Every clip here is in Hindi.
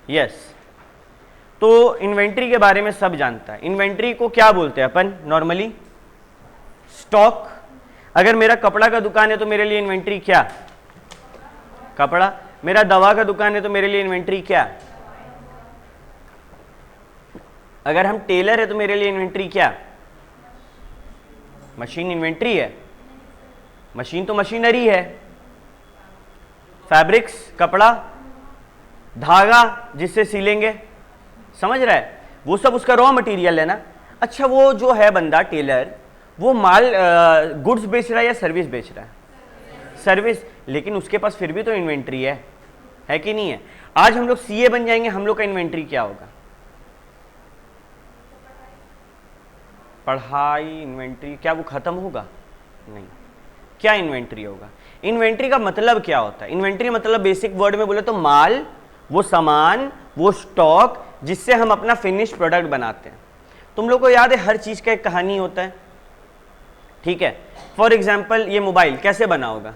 यस। तो इन्वेंट्री के बारे में सब जानता है। इन्वेंट्री को क्या बोलते हैं अपन नॉर्मली? स्टॉक। अगर मेरा कपड़ा का दुकान है तो मेरे लिए इन्वेंट्री क्या? कपड़ा। मेरा दवा का दुकान है तो मेरे लिए इन्वेंट्री क्या? अगर हम टेलर है तो मेरे लिए इन्वेंट्री क्या? मशीन इन्वेंट्री है। मशीन तो मशीनरी है। फैब्रिक्स कपड़ा, धागा जिससे सिलेंगे, समझ रहा है? वो सब उसका रॉ मटेरियल है ना। अच्छा, वो जो है बंदा टेलर, वो माल गुड्स बेच रहा है या सर्विस बेच रहा है? सर्विस। लेकिन उसके पास फिर भी तो इन्वेंट्री है कि नहीं है? आज हम लोग सीए बन जाएंगे, हम लोग का इन्वेंट्री क्या होगा? पढ़ाई इन्वेंट्री क्या वो खत्म होगा? नहीं। क्या इन्वेंट्री होगा? इन्वेंट्री का मतलब क्या होता है? इन्वेंट्री मतलब बेसिक वर्ड में बोले तो माल, वो सामान, वो स्टॉक जिससे हम अपना फिनिश प्रोडक्ट बनाते हैं। तुम लोग को याद है हर चीज का एक कहानी होता है, ठीक है? फॉर एग्जाम्पल ये मोबाइल कैसे बना होगा?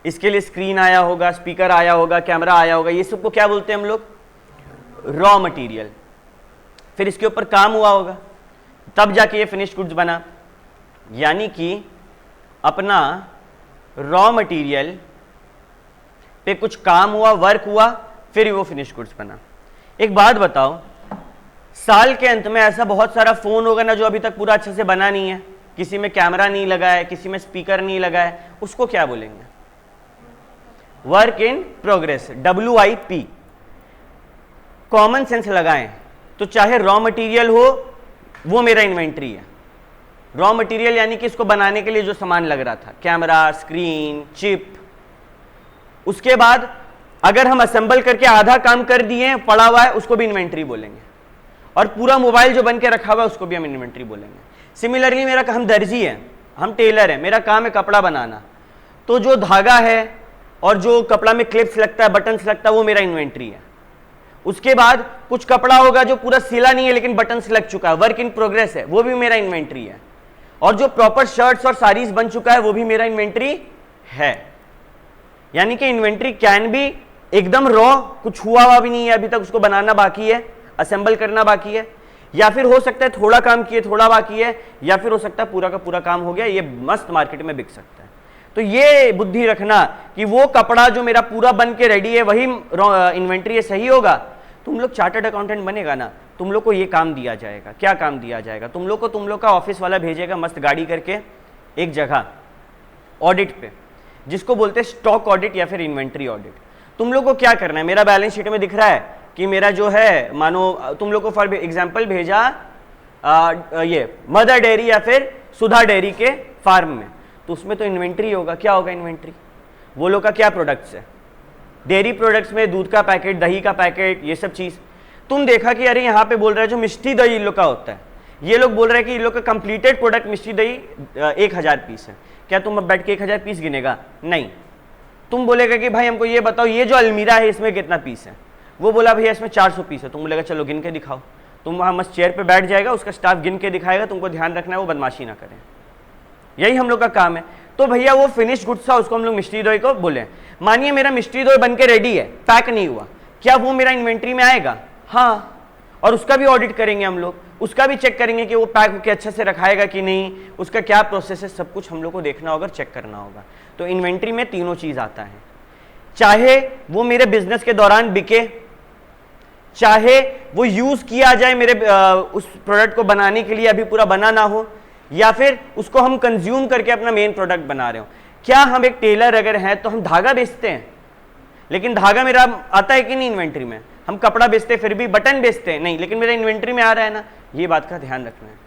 इसके लिए स्क्रीन आया होगा, स्पीकर आया होगा, कैमरा आया होगा, ये सबको क्या बोलते हैं हम लोग? Raw material. फिर इसके ऊपर काम हुआ होगा, तब जाके ये फिनिश गुड्स बना। यानी कि अपना रॉ मटेरियल पे कुछ काम हुआ, वर्क हुआ, फिर वो फिनिश गुड्स बना। एक बात बताओ, साल के अंत में ऐसा बहुत सारा फोन होगा ना जो अभी तक पूरा अच्छे से बना नहीं है, किसी में कैमरा नहीं लगा है, किसी में स्पीकर नहीं लगा है, उसको क्या बोलेंगे? Work in progress, WIP। Common sense लगाएं तो चाहे रॉ मटेरियल हो, वो मेरा इन्वेंट्री है। रॉ मटेरियल यानी कि इसको बनाने के लिए जो सामान लग रहा था, कैमरा, स्क्रीन, चिप। उसके बाद अगर हम असेंबल करके आधा काम कर दिए, पड़ा हुआ है, उसको भी इन्वेंट्री बोलेंगे। और पूरा मोबाइल जो बन के रखा हुआ है उसको भी हम इन्वेंट्री बोलेंगे। सिमिलरली हम दर्जी हैं, हम टेलर हैं, मेरा काम है कपड़ा बनाना, तो जो धागा है और जो कपड़ा में क्लिप्स लगता है, बटन्स लगता है, वो मेरा इन्वेंट्री है। उसके बाद कुछ कपड़ा होगा जो पूरा सिला नहीं है लेकिन बटन्स लग चुका है, वर्क इन प्रोग्रेस है, वो भी मेरा इन्वेंट्री है। और जो प्रॉपर शर्ट्स और साड़ीज बन चुका है वो भी मेरा इन्वेंट्री है। यानी कि इन्वेंट्री कैन बी एकदम रॉ, कुछ हुआ भी नहीं है अभी तक, उसको बनाना बाकी है, असेंबल करना बाकी है, या फिर हो सकता है थोड़ा काम किए, थोड़ा बाकी है, या फिर हो सकता है पूरा का पूरा काम हो गया, ये मस्त मार्केट में बिक सकता है। तो ये बुद्धि रखना कि वो कपड़ा जो मेरा पूरा बन के रेडी है वही इन्वेंट्री है, सही होगा। तुम लोग चार्टर्ड अकाउंटेंट बनेगा ना, तुम लोग को ये काम दिया जाएगा। क्या काम दिया जाएगा? तुम लोग का ऑफिस वाला भेजेगा मस्त गाड़ी करके एक जगह ऑडिट पे, जिसको बोलते हैं स्टॉक ऑडिट या फिर इन्वेंट्री ऑडिट। तुम लोग को क्या करना है? मेरा बैलेंस शीट में दिख रहा है कि मेरा जो है, मानो तुम लोग को फॉर एग्जाम्पल भेजा ये मदर डेयरी या फिर सुधा डेयरी के फार्म में, तो उसमें तो इन्वेंट्री होगा। क्या होगा इन्वेंट्री? वो लोग का क्या प्रोडक्ट्स है? डेयरी प्रोडक्ट्स में दूध का पैकेट, दही का पैकेट, ये सब चीज। तुम देखा कि अरे यहाँ पे बोल रहा है जो मिष्टी दही इन लोग का होता है, ये लोग बोल रहे हैं कि इन लोग का कंप्लीटेड प्रोडक्ट मिष्टी दही 1000 पीस है। क्या तुम अब बैठ के 1000 पीस गिनेगा? नहीं। तुम बोलेगा कि भाई हमको ये बताओ, ये जो अलमीरा है इसमें कितना पीस है? वो बोला भैया इसमें 400 पीस है। तुम बोलेगा चलो गिन के दिखाओ। तुम वहाँ मस्त चेयर पे बैठ जाएगा, उसका स्टाफ गिन के दिखाएगा, तुमको ध्यान रखना है वो बदमाशी ना करें। यही हम लोग का काम है। तो भैया वो फिनिश गुड्स था, उसको हम लोग मिष्टी दोई को बोले। मानिए मेरा मिष्टी दोई बन के रेडी है, पैक नहीं हुआ, क्या वो मेरा इन्वेंट्री में आएगा? हाँ। और उसका भी ऑडिट करेंगे हम लोग, उसका भी चेक करेंगे कि वो पैक होकर अच्छे से रखाएगा कि नहीं, उसका क्या प्रोसेस है, सब कुछ हम लोग को देखना होगा, चेक करना होगा। तो इन्वेंट्री में तीनों चीज आता है, चाहे वो मेरे बिजनेस के दौरान बिके, चाहे वो यूज किया जाए मेरे उस प्रोडक्ट को बनाने के लिए, अभी पूरा बना ना हो, या फिर उसको हम कंज्यूम करके अपना मेन प्रोडक्ट बना रहे हो। क्या हम एक टेलर अगर हैं तो हम धागा बेचते हैं, लेकिन धागा मेरा आता है कि नहीं इन्वेंट्री में? हम कपड़ा बेचते हैं फिर भी, बटन बेचते हैं नहीं, लेकिन मेरा इन्वेंट्री में आ रहा है ना। ये बात का ध्यान रखना है।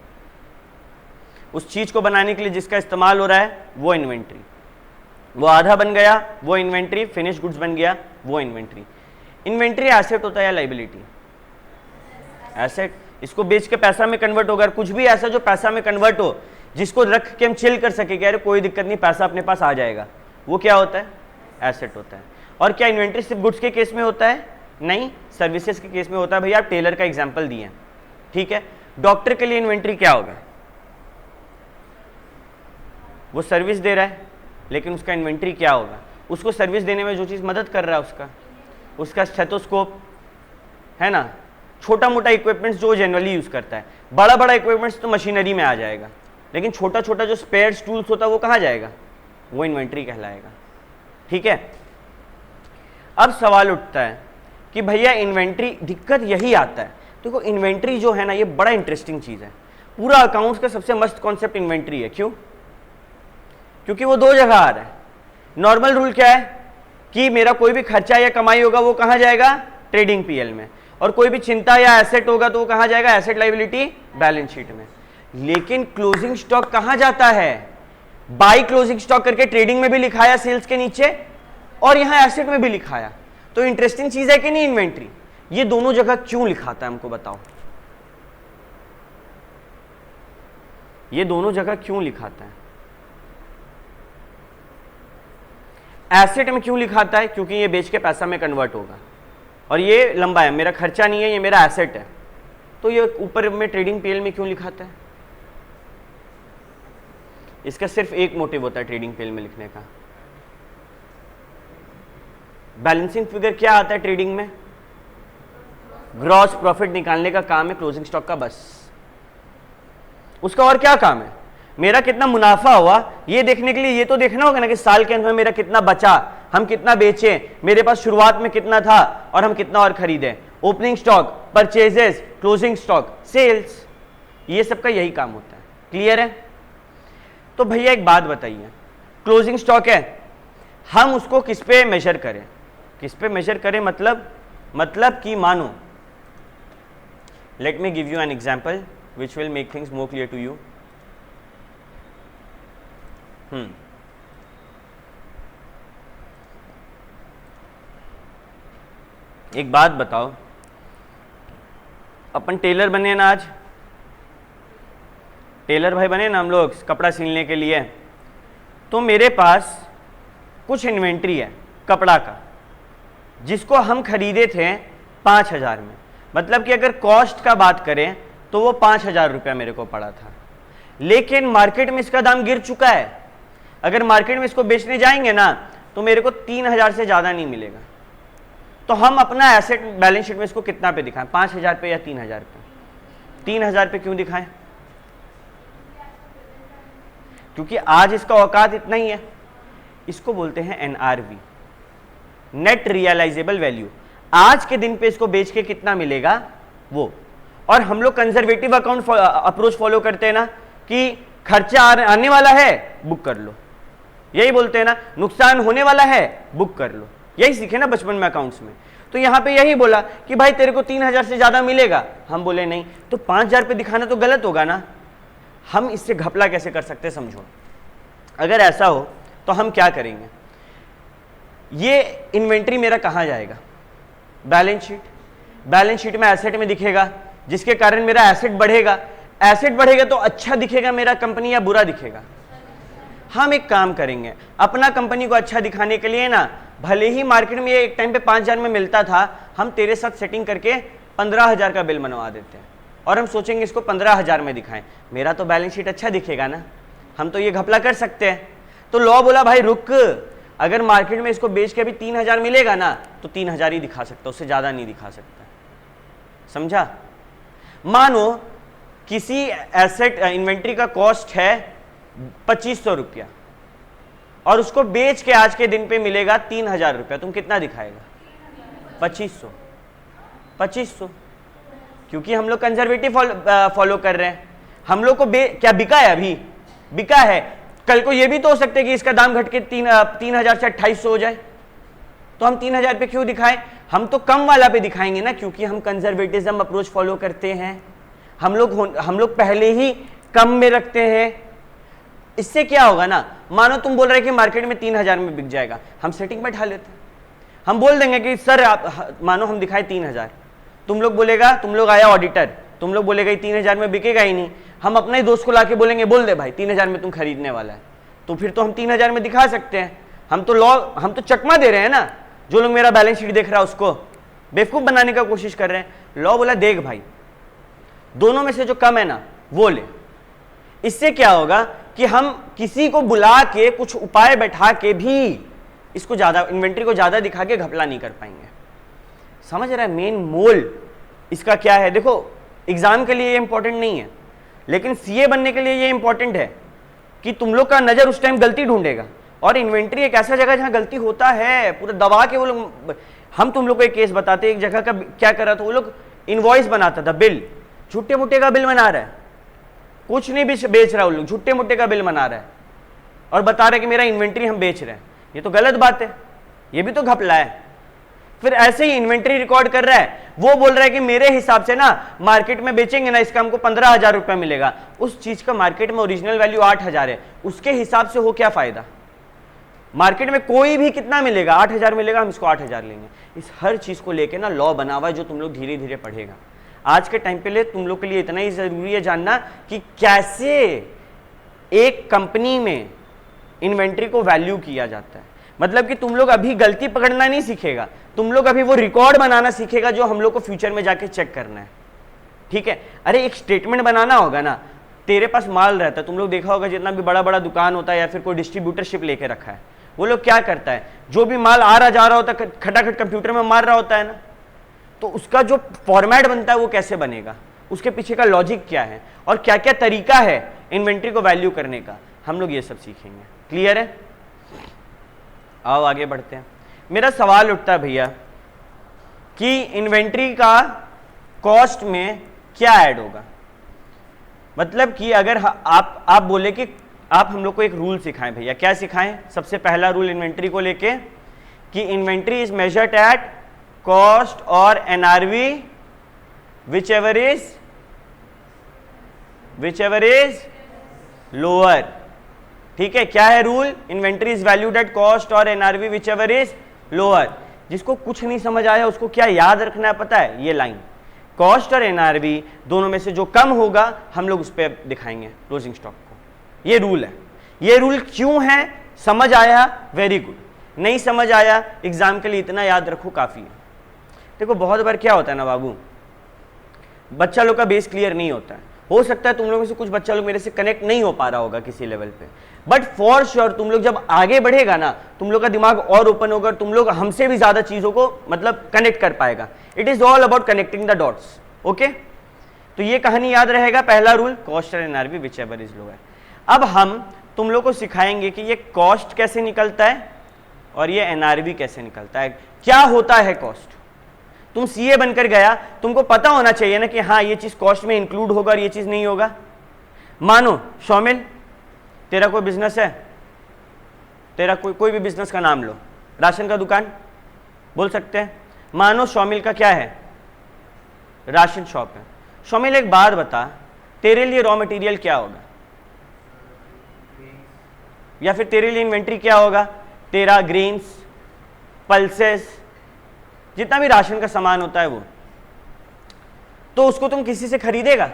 उस चीज को बनाने के लिए जिसका इस्तेमाल हो रहा है वो इन्वेंट्री, वो आधा बन गया वो इन्वेंट्री, फिनिश गुड्स बन गया वो इन्वेंट्री। इन्वेंट्री एसेट होता है या लाइबिलिटी? एसेट। इसको बेच के पैसा में कन्वर्ट होगा। कुछ भी ऐसा जो पैसा में कन्वर्ट हो, जिसको रख के हम चिल कर सके कि अरे कोई दिक्कत नहीं, पैसा अपने पास आ जाएगा, वो क्या होता है? एसेट होता है। और क्या इन्वेंट्री सिर्फ गुड्स के केस में होता है? नहीं, सर्विसेज के केस में होता है। भैया आप टेलर का एग्जांपल दिए, ठीक है। डॉक्टर के लिए इन्वेंट्री क्या होगा? वो सर्विस दे रहा है, लेकिन उसका इन्वेंट्री क्या होगा? उसको सर्विस देने में जो चीज मदद कर रहा है उसका स्टेथोस्कोप, है ना, छोटा मोटा इक्विपमेंट्स जो जनरली यूज करता है, बड़ा बड़ा इक्विपमेंट्स तो मशीनरी में आ जाएगा, लेकिन छोटा छोटा जो स्पेयर्स टूल्स होता है वो कहाँ जाएगा, वो इन्वेंट्री कहलाएगा। ठीक है, अब सवाल उठता है कि भैया इन्वेंट्री, दिक्कत यही आता है, देखो इन्वेंट्री जो है ना ये बड़ा इंटरेस्टिंग चीज है, पूरा अकाउंट्स का सबसे मस्त कॉन्सेप्ट इन्वेंट्री है। क्यों? क्योंकि वो दो जगह आ रहा है। नॉर्मल रूल क्या है कि मेरा कोई भी खर्चा या कमाई होगा वो कहां जाएगा, ट्रेडिंग पीएल में, और कोई भी चिंता या एसेट होगा तो वो कहां जाएगा, एसेट लायबिलिटी बैलेंस शीट में। लेकिन क्लोजिंग स्टॉक कहां जाता है, बाई क्लोजिंग स्टॉक करके ट्रेडिंग में भी लिखाया सेल्स के नीचे, और यहां एसेट में भी लिखाया। तो इंटरेस्टिंग चीज है कि नहीं इन्वेंट्री, ये दोनों जगह क्यों लिखाता है हमको बताओ, ये दोनों जगह क्यों लिखाता है? एसेट में क्यों लिखाता है, क्योंकि ये बेच के पैसा में कन्वर्ट होगा, और ये लंबा है, मेरा खर्चा नहीं है, ये मेरा एसेट है, तो ये ऊपर में ट्रेडिंग पीएल में क्यों लिखाता है? इसका सिर्फ एक मोटिव होता है ट्रेडिंग पीएल में लिखने का। बैलेंसिंग फिगर क्या आता है ट्रेडिंग में, ग्रॉस प्रॉफिट निकालने का काम है क्लोजिंग स्टॉक का, बस उसका और क्या काम है, मेरा कितना मुनाफा हुआ ये देखने के लिए ये तो देखना होगा ना कि साल के अंत में मेरा कितना बचा, हम कितना बेचे, मेरे पास शुरुआत में कितना था और हम कितना और खरीदे, opening stock, purchases, closing stock, sales, ये सबका यही काम होता है। क्लियर है? तो भैया एक बात बताइए, क्लोजिंग स्टॉक है, हम उसको किस पे मेजर करें, किस पे मेजर करें, मतलब कि मानो, let me give you an example which will make things more clear to you. एक बात बताओ, अपन टेलर बने ना, आज टेलर भाई बने ना हम लोग कपड़ा सिलने के लिए, तो मेरे पास कुछ इन्वेंट्री है कपड़ा का जिसको हम खरीदे थे 5,000 में, मतलब कि अगर कॉस्ट का बात करें तो वो 5,000 रुपया मेरे को पड़ा था, लेकिन मार्केट में इसका दाम गिर चुका है, अगर मार्केट में इसको बेचने जाएंगे ना तो मेरे को 3,000 से ज्यादा नहीं मिलेगा, तो हम अपना एसेट बैलेंस शीट में इसको कितना पे दिखाएं, 5,000 पे या 3,000 पे? 3,000 पे क्यों दिखाएं? क्योंकि आज इसका औकात इतना ही है, इसको बोलते हैं एनआरवी, नेट रियलाइजेबल वैल्यू, आज के दिन पे इसको बेच के कितना मिलेगा वो। और हम लोग कंजर्वेटिव अकाउंट अप्रोच फॉलो करते हैं ना कि खर्चा आने वाला है बुक कर लो, यही बोलते हैं ना, नुकसान होने वाला है बुक कर लो, यही सीखे ना बचपन में अकाउंट्स में। तो यहां पे यही बोला कि भाई तेरे को 3,000 से ज्यादा मिलेगा, हम बोले नहीं, तो 5,000 पे दिखाना तो गलत होगा ना, हम इससे घपला कैसे कर सकते हैं समझो। अगर ऐसा हो तो हम क्या करेंगे, ये इन्वेंट्री मेरा कहां जाएगा, बैलेंस शीट, बैलेंस शीट में एसेट में दिखेगा, जिसके कारण मेरा एसेट बढ़ेगा, एसेट बढ़ेगा तो अच्छा दिखेगा मेरा कंपनी या बुरा दिखेगा? हम एक काम करेंगे, अपना कंपनी को अच्छा दिखाने के लिए ना, भले ही मार्केट में एक टाइम पे 5,000 में मिलता था, हम तेरे साथ सेटिंग करके 15,000 का बिल बनवा देते हैं और हम सोचेंगे इसको 15,000 में दिखाएं, मेरा तो बैलेंस शीट अच्छा दिखेगा ना, हम तो ये घपला कर सकते हैं। तो लॉ बोला भाई रुक, अगर मार्केट में इसको बेच के अभी 3,000 मिलेगा ना तो 3,000 ही दिखा सकता, उससे ज्यादा नहीं दिखा सकता, समझा? मानो किसी एसेट इन्वेंट्री का कॉस्ट है 2,500 रुपया और उसको बेच के आज के दिन पे मिलेगा 3,000 रुपया, तुम कितना दिखाएगा? 2,500, क्योंकि हम लोग कंजर्वेटिव फॉलो कर रहे हैं, हम लोग को क्या बिका है, अभी बिका है, कल को ये भी तो हो सकता है कि इसका दाम घट के 3,000 से 2,800 हो जाए, तो हम 3,000 पे क्यों दिखाएं, हम तो कम वाला पे दिखाएंगे ना, क्योंकि हम कंजर्वेटिज्म अप्रोच फॉलो करते हैं, हम लोग पहले ही कम में रखते हैं। इससे क्या होगा ना, मानो तुम बोल रहे कि मार्केट में 3,000 में बिक जाएगा, हम सेटिंग में ढा लेते हैं, हम बोल देंगे कि सर आप मानो हम दिखाए 3,000, तुम लोग आया ऑडिटर, तुम लोग बोलेगा 3,000 में बिकेगा ही नहीं, हम अपने ही दोस्त को लाके बोलेंगे बोल दे भाई 3,000 में तुम खरीदने वाला है, तो फिर तो हम 3,000 में दिखा सकते हैं। हम तो चकमा दे रहे हैं ना, जो लोग मेरा बैलेंस शीट देख रहा है उसको बेवकूफ बनाने का कोशिश कर रहे हैं। लॉ बोला देख भाई दोनों में से जो कम है ना वो ले। इससे क्या होगा कि हम किसी को बुला के कुछ उपाय बैठा के भी इसको ज्यादा इन्वेंट्री को ज्यादा दिखा के घपला नहीं कर पाएंगे। समझ रहा है मेन मोल इसका क्या है। देखो एग्जाम के लिए ये इंपॉर्टेंट नहीं है, लेकिन सीए बनने के लिए ये इंपॉर्टेंट है कि तुम लोग का नजर उस टाइम गलती ढूंढेगा। और इन्वेंट्री एक ऐसा जगह जहां गलती होता है, पूरा दबा के वो लोग, हम तुम लोग को एक केस बताते, एक जगह का क्या कर रहा था वो लोग, इनवॉइस बनाता था, बिल, छुट्टे मुट्टे का बिल बना रहा है, कुछ नहीं भी बेच रहा, वो लोग छुट्टे मुट्टे का बिल बना रहा है और बता रहे कि मेरा इन्वेंट्री हम बेच रहे हैं। ये तो गलत बात है, ये भी तो घपला है। फिर ऐसे ही इन्वेंट्री रिकॉर्ड कर रहा है, वो बोल रहा है कि मेरे हिसाब से ना मार्केट में बेचेंगे ना इसका हमको 15,000 रुपया मिलेगा, उस चीज का मार्केट में ओरिजिनल वैल्यू 8,000 है, उसके हिसाब से हो क्या फायदा। मार्केट में कोई भी कितना मिलेगा, 8,000 मिलेगा, हम इसको 8,000 लेंगे। इस हर चीज को लेके ना लॉ बना हुआ है जो तुम लोग धीरे धीरे पढ़ेगा। आज के टाइम पे लिए तुम लोग के लिए इतना ही जरूरी है जानना कि कैसे एक कंपनी में इन्वेंट्री को वैल्यू किया जाता है। मतलब कि तुम लोग अभी गलती पकड़ना नहीं सीखेगा, तुम लोग अभी वो रिकॉर्ड बनाना सीखेगा जो हम लोग को फ्यूचर में जाके चेक करना है। ठीक है, अरे एक स्टेटमेंट बनाना होगा ना, तेरे पास माल रहता है, तुम लोग देखा होगा जितना भी बड़ा बड़ा दुकान होता है या फिर कोई डिस्ट्रीब्यूटरशिप लेके रखा है, वो लोग क्या करता है, जो भी माल आ रहा जा रहा होता है खटाखट कंप्यूटर में मार रहा होता है ना, तो उसका जो फॉर्मेट बनता है वो कैसे बनेगा, उसके पीछे का लॉजिक क्या है और क्या क्या तरीका है इन्वेंट्री को वैल्यू करने का, हम लोग ये सब सीखेंगे। क्लियर है, आओ आगे बढ़ते हैं। मेरा सवाल उठता है भैया कि इन्वेंट्री का कॉस्ट में क्या ऐड होगा। मतलब कि अगर आप बोले कि आप हम लोग को एक रूल सिखाएं भैया, क्या सिखाएं। सबसे पहला रूल इन्वेंट्री को लेके कि inventory is measured at cost or NRV whichever is lower. ठीक है, क्या है rule, inventory is valued at cost or NRV whichever is lower. जिसको कुछ नहीं समझ आया उसको क्या याद रखना है पता है, ये लाइन, कॉस्ट और एनआरवी दोनों में से जो कम होगा हम लोग उस पर दिखाएंगे क्लोजिंग स्टॉक को। ये रूल है। ये रूल क्यों है, समझ आया वेरी गुड, नहीं समझ आया एग्जाम के लिए इतना याद रखो काफी है। देखो बहुत बार क्या होता है ना बाबू, बच्चा लोग का बेस क्लियर नहीं होता है। हो सकता है तुम लोगों में से कुछ बच्चा लोग मेरे से कनेक्ट नहीं हो पा रहा होगा किसी लेवल पे, बट फॉर श्योर तुम लोग जब आगे बढ़ेगा ना, तुम लोग का दिमाग और ओपन होगा, तुम लोग हमसे भी ज्यादा चीजों को मतलब कनेक्ट कर पाएगा। It is all about connecting the dots. Okay, तो ये कहानी याद रहेगा, पहला rule cost or NRV whichever is lower. अब हम तुम लोग को सिखाएंगे कि ये कॉस्ट कैसे निकलता है और ये एनआरवी कैसे निकलता है, क्या होता है कॉस्ट। तुम सीए बनकर गया, तुमको पता होना चाहिए ना कि हाँ ये चीज कॉस्ट में इंक्लूड होगा और ये चीज नहीं होगा। मानो शौमिल तेरा कोई बिजनेस है, तेरा कोई भी बिजनेस का नाम लो, राशन का दुकान बोल सकते हैं। मानो शौमिल का क्या है, राशन शॉप है। शौमिल एक बात बता, तेरे लिए रॉ मटेरियल क्या होगा, या फिर तेरे लिए इन्वेंट्री क्या होगा, तेरा ग्रेन्स, पल्सेस, जितना भी राशन का सामान होता है वो, तो उसको तुम किसी से खरीदेगा,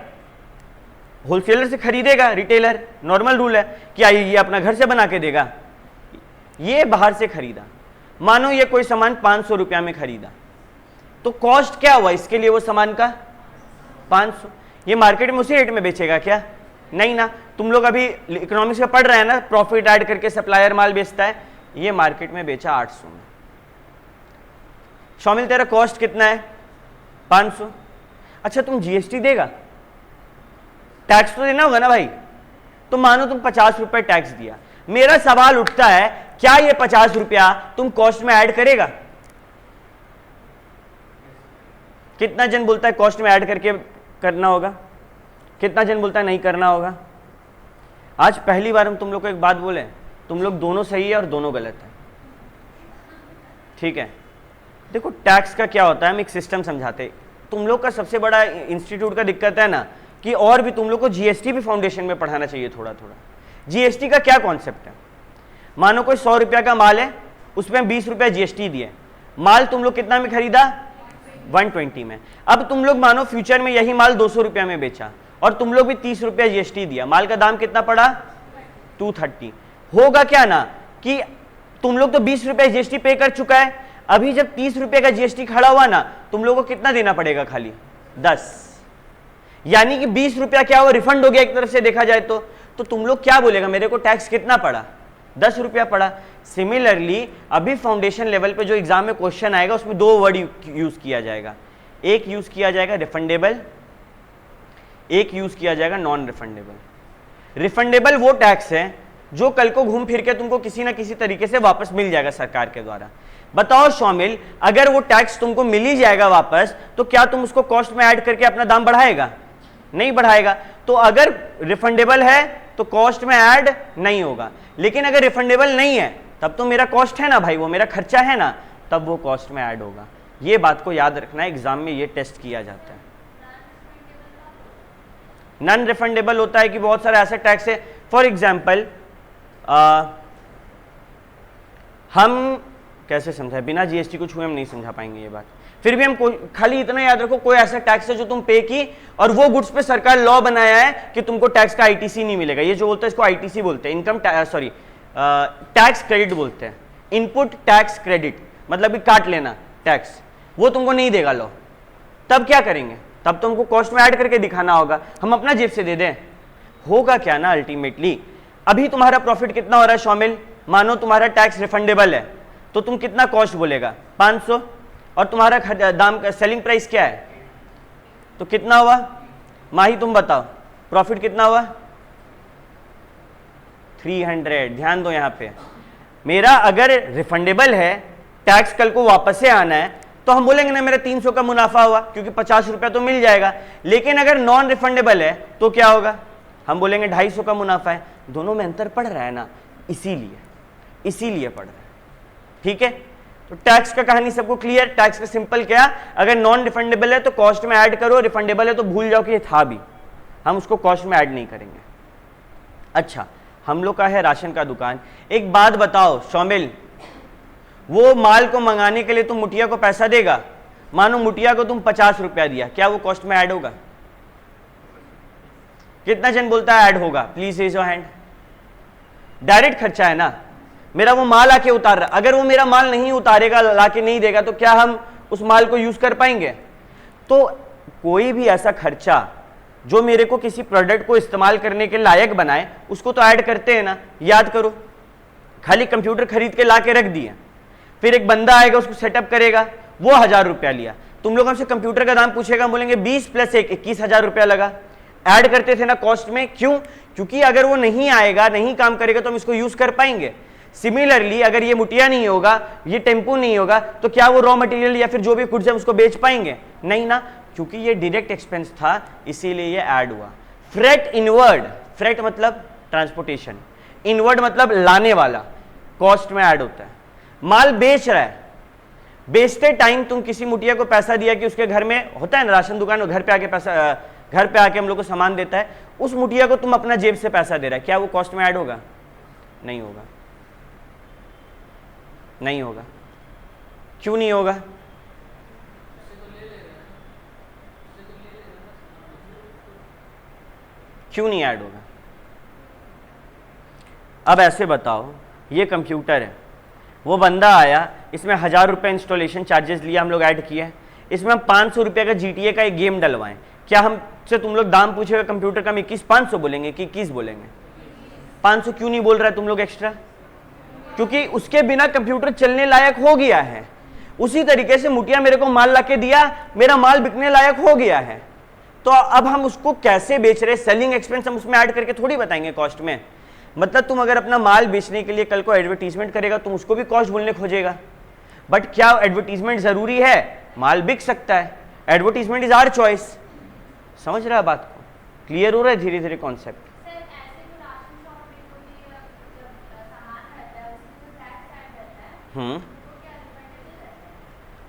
होलसेलर से खरीदेगा, रिटेलर, नॉर्मल रूल है कि ये अपना घर से बना के देगा, ये बाहर से खरीदा। मानो ये कोई सामान 500 रुपया में खरीदा, तो कॉस्ट क्या हुआ इसके लिए वो सामान का 500। ये मार्केट में उसी रेट में बेचेगा क्या, नहीं ना। तुम लोग अभी इकोनॉमिक्स में पढ़ रहे हैं ना, प्रॉफिट ऐड करके सप्लायर माल बेचता है, ये मार्केट में बेचा 800 में। शौमिल तेरा कॉस्ट कितना है 500। अच्छा तुम जीएसटी देगा, टैक्स तो देना होगा ना भाई, तो मानो तुम 50 रुपए टैक्स दिया। मेरा सवाल उठता है क्या ये 50 रुपया तुम कॉस्ट में ऐड करेगा। कितना जन बोलता है कॉस्ट में ऐड करके करना होगा, कितना जन बोलता है नहीं करना होगा। आज पहली बार हम तुम लोग को एक बात बोले, तुम लोग दोनों सही है और दोनों गलत है। ठीक है, देखो टैक्स का क्या होता है, हम एक सिस्टम समझाते। तुम लोग का सबसे बड़ा इंस्टीट्यूट का दिक्कत है ना कि और भी तुम लोग को जीएसटी भी फाउंडेशन में पढ़ाना चाहिए थोड़ा थोड़ा। जीएसटी का क्या कॉन्सेप्ट है, मानो कोई 100 रुपया का माल है, उसमें 20 रुपया जीएसटी दिए, माल तुम लोग कितना में खरीदा 120 में। अब तुम लोग मानो फ्यूचर में यही माल 200 रुपया में बेचा और तुम लोग भी 30 रुपया जीएसटी दिया, माल का दाम कितना पड़ा 230। होगा क्या ना कि तुम लोग तो 20 रुपया जीएसटी पे कर चुका है, अभी जब 30 रुपए का जीएसटी खड़ा हुआ ना, तुम लोगों को कितना देना पड़ेगा, खाली 10। यानी कि 20 रुपया क्या हुआ, रिफंड हो गया एक तरफ से देखा जाए तो तुम लोग क्या बोलेगा, मेरे को टैक्स कितना पड़ा 10 रुपया पड़ा। सिमिलरली अभी फाउंडेशन लेवल पे जो एग्जाम में क्वेश्चन आएगा उसमें 2 वर्ड यूज किया जाएगा, एक यूज किया जाएगा रिफंडेबल, एक यूज किया जाएगा नॉन रिफंडेबल। रिफंडेबल वो टैक्स है जो कल को घूम फिर के तुमको किसी ना किसी तरीके से वापस मिल जाएगा सरकार के द्वारा। बताओ शौमिल, अगर वो टैक्स तुमको मिल ही जाएगा वापस, तो क्या तुम उसको कॉस्ट में ऐड करके अपना दाम बढ़ाएगा? नहीं बढ़ाएगा। तो अगर रिफंडेबल है तो कॉस्ट में ऐड नहीं होगा, लेकिन अगर रिफंडेबल नहीं है तब तो मेरा कॉस्ट है ना भाई, वो मेरा खर्चा है ना, तब वो कॉस्ट में ऐड होगा। ये बात को याद रखना है, एग्जाम में ये टेस्ट किया जाता है। नॉन रिफंडेबल होता है कि बहुत सारे ऐसे टैक्स है, फॉर एग्जाम्पल हम कैसे समझाए, बिना जीएसटी को छुए हम नहीं समझा पाएंगे ये बात, फिर भी हम खाली इतना याद रखो, कोई ऐसा टैक्स है जो तुम पे की और वो गुड्स पे सरकार लॉ बनाया है कि तुमको टैक्स का आईटीसी नहीं मिलेगा। ये जो बोलते हैं इसको आईटीसी बोलते हैं, इनकम सॉरी टैक्स क्रेडिट बोलते हैं, इनपुट टैक्स क्रेडिट, मतलब कि काट लेना टैक्स, वो तुमको नहीं देगा लॉ। तब क्या करेंगे? तब तुमको कॉस्ट में ऐड करके दिखाना होगा, हम अपना जेब से दे दें? होगा क्या ना अल्टीमेटली। अभी तुम्हारा प्रॉफिट कितना हो रहा है शौमिल? मानो तुम्हारा टैक्स रिफंडेबल है तो तुम कितना कॉस्ट बोलेगा? 500, और तुम्हारा दाम सेलिंग प्राइस क्या है तो कितना हुआ? माही तुम बताओ, प्रॉफिट कितना हुआ? 300। ध्यान दो यहां पे, मेरा अगर रिफंडेबल है, टैक्स कल को वापस से आना है, तो हम बोलेंगे ना मेरा 300 का मुनाफा हुआ, क्योंकि 50 रुपया तो मिल जाएगा। लेकिन अगर नॉन रिफंडेबल है तो क्या होगा? हम बोलेंगे 250 का मुनाफा है। दोनों में अंतर पड़ रहा है ना, इसीलिए पड़ रहा है। ठीक है, तो टैक्स का कहानी सबको क्लियर। टैक्स का सिंपल क्या, अगर नॉन रिफंडेबल है तो कॉस्ट में ऐड करो, रिफंडेबल है तो भूल जाओ कि ये था भी, हम उसको कॉस्ट में ऐड नहीं करेंगे। अच्छा, हम लोग का है राशन का दुकान। एक बात बताओ शौमिल, वो माल को मंगाने के लिए तुम मुठिया को पैसा देगा, मानो मुठिया को तुम 50 रुपया दिया, क्या वो कॉस्ट में ऐड होगा? कितना जन बोलता है ऐड होगा? Please raise your hand. Direct खर्चा है ना, मेरा वो माल आके उतार रहा, अगर वो मेरा माल नहीं उतारेगा, लाके नहीं देगा, तो क्या हम उस माल को यूज कर पाएंगे? तो कोई भी ऐसा खर्चा जो मेरे को किसी प्रोडक्ट को इस्तेमाल करने के लायक बनाए, उसको तो ऐड करते हैं ना। याद करो, खाली कंप्यूटर खरीद के ला के रख दिया, फिर एक बंदा आएगा उसको सेटअप करेगा, वो 1000 रुपया लिया, तुम लोग हमसे कंप्यूटर का दाम पूछेगा, बोलेंगे 20 + 1 21,000 रुपया लगा। ऐड करते थे ना कॉस्ट में, क्यों? क्योंकि अगर वो नहीं आएगा, नहीं काम करेगा, तो हम इसको यूज कर पाएंगे। सिमिलरली अगर ये मुठिया नहीं होगा, ये टेम्पू नहीं होगा, तो क्या वो रॉ मटेरियल या फिर जो भी गुड्स है उसको बेच पाएंगे? नहीं ना, क्योंकि ये डायरेक्ट एक्सपेंस था, इसीलिए ये ऐड हुआ। फ्रेट इनवर्ड, फ्रेट मतलब ट्रांसपोर्टेशन, इनवर्ड मतलब लाने वाला, कॉस्ट में ऐड होता है। माल बेच रहा है, बेचते टाइम तुम किसी मुठिया को पैसा दिया कि उसके घर में होता है ना राशन दुकान, घर पे आके पैसा, घर पे आके हम लोग को सामान देता है, उस मुठिया को तुम अपना जेब से पैसा दे रहा है, क्या वो कॉस्ट में ऐड होगा? नहीं होगा, नहीं होगा। क्यों नहीं होगा? क्यों नहीं ऐड होगा? अब ऐसे बताओ, ये कंप्यूटर है, वो बंदा आया, इसमें 1000 रुपये इंस्टॉलेशन चार्जेस लिया, हम लोग ऐड किए, इसमें हम 500 रुपये का GTA का एक गेम डलवाएं, क्या हमसे तुम लोग दाम पूछेगा कंप्यूटर का, हम 21,500 बोलेंगे कि 21 बोलेंगे? 500 क्यों नहीं बोल रहा है तुम लोग एक्स्ट्रा? क्योंकि उसके बिना कंप्यूटर चलने लायक हो गया है। उसी तरीके से मुठिया मेरे को माल लाके दिया, मेरा माल बिकने लायक हो गया है, तो अब हम उसको कैसे बेच रहे, सेलिंग एक्सपेंस हम उसमें ऐड करके थोड़ी बताएंगे कॉस्ट में। मतलब तुम अगर अपना माल बेचने के लिए कल को एडवर्टीजमेंट करेगा, तुम उसको भी कॉस्ट बोलने खोजेगा, बट क्या एडवर्टीजमेंट जरूरी है? माल बिक सकता है, एडवर्टीजमेंट इज आवर चॉइस। समझ रहा है बात को? क्लियर हो रहा है धीरे धीरे कॉन्सेप्ट?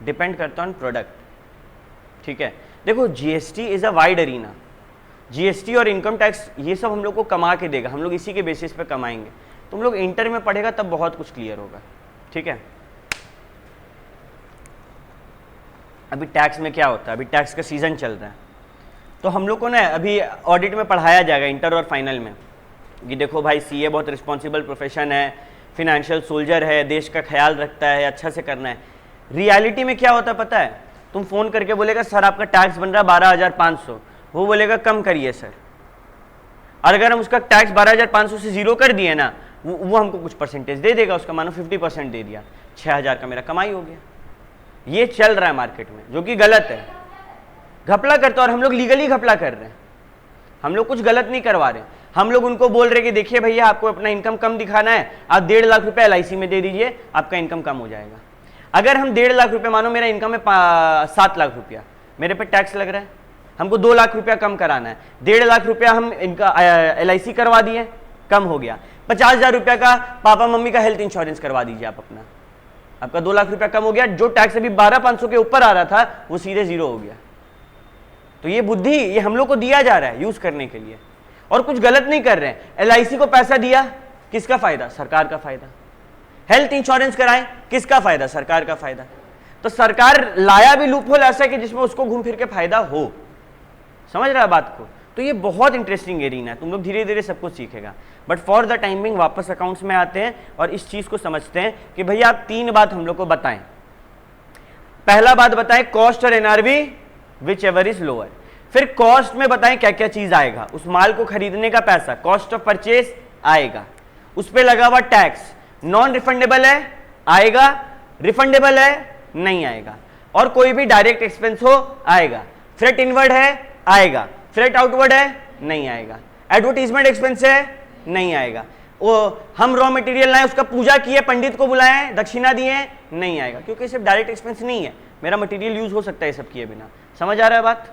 डिपेंड करता है ऑन प्रोडक्ट। ठीक है, देखो GST is a wide arena, GST और इनकम टैक्स ये सब हम लोग को कमा के देगा, हम लोग इसी के बेसिस पे कमाएंगे। तुम लोग इंटर में पढ़ेगा तब बहुत कुछ क्लियर होगा। ठीक है, अभी टैक्स में क्या होता है, अभी टैक्स का सीजन चल रहा है, तो हम लोग को ना अभी ऑडिट में पढ़ाया जाएगा इंटर और फाइनल में कि देखो भाई सीए बहुत रिस्पॉन्सिबल प्रोफेशन है, फिनेंशियल सोल्जर है, देश का ख्याल रखता है, अच्छा से करना है। रियलिटी में क्या होता है पता है? तुम फोन करके बोलेगा सर आपका टैक्स बन रहा है 12,500, वो बोलेगा कम करिए सर, और अगर हम उसका टैक्स 12,500 से जीरो कर दिए ना, वो हमको कुछ परसेंटेज दे देगा उसका, मानो 50% दे दिया, 6,000 का मेरा कमाई हो गया। ये चल रहा है मार्केट में, जो कि गलत है। घपला करते हैं, और हम लोग लीगली घपला कर रहे हैं, हम लोग कुछ गलत नहीं करवा रहे। हम लोग उनको बोल रहे कि देखिए भैया आपको अपना इनकम कम दिखाना है, आप 1.5 लाख रुपए LIC में दे दीजिए, आपका इनकम कम हो जाएगा। अगर हम 1.5 लाख रुपए, मानो मेरा इनकम है 7 लाख रुपया, मेरे पे टैक्स लग रहा है, हमको 2 लाख रुपया कम कराना है, 1.5 लाख रुपया हम इनका LIC करवा दिए, कम हो गया। 50,000 रुपया का पापा मम्मी का हेल्थ इंश्योरेंस करवा दीजिए आप अपना, आपका 2 लाख रुपया कम हो गया। जो टैक्स अभी 12,500 के ऊपर आ रहा था वो सीधे 0 हो गया। तो ये बुद्धि ये हम लोग को दिया जा रहा है यूज करने के लिए, और कुछ गलत नहीं कर रहे हैं। LIC को पैसा दिया, किसका फायदा? सरकार का फायदा। हेल्थ इंश्योरेंस कराएं, किसका फायदा? सरकार का फायदा। तो सरकार लाया भी लूपहोल ऐसा कि जिसमें उसको घूम फिर के फायदा हो। समझ रहा है बात को? तो ये बहुत इंटरेस्टिंग एरिना है, तुम लोग धीरे धीरे सब कुछ सीखेगा। बट फॉर द टाइमिंग वापस अकाउंट्स में आते हैं और इस चीज को समझते हैं कि भैया आप 3 बात हम लोग को बताएं। पहला बात बताएं कॉस्ट और NRV which ever is lower. फिर कॉस्ट में बताएं क्या क्या चीज आएगा, उस माल को खरीदने का पैसा, कॉस्ट ऑफ परचेज आएगा, उस पर लगा हुआ टैक्स, नॉन रिफंडेबल है आएगा, रिफंडेबल है नहीं आएगा, और कोई भी डायरेक्ट एक्सपेंस हो आएगा, फ्रेट इनवर्ड है आएगा, फ्रेट आउटवर्ड है नहीं आएगा, एडवर्टीजमेंट एक्सपेंस है नहीं आएगा, वो हम रॉ मटेरियल लाए उसका पूजा किए, पंडित को बुलाएं, दक्षिणा दिए नहीं आएगा, क्योंकि सिर्फ डायरेक्ट एक्सपेंस नहीं है, मेरा मटेरियल यूज हो सकता है सब किए बिना। समझ आ रहा है बात?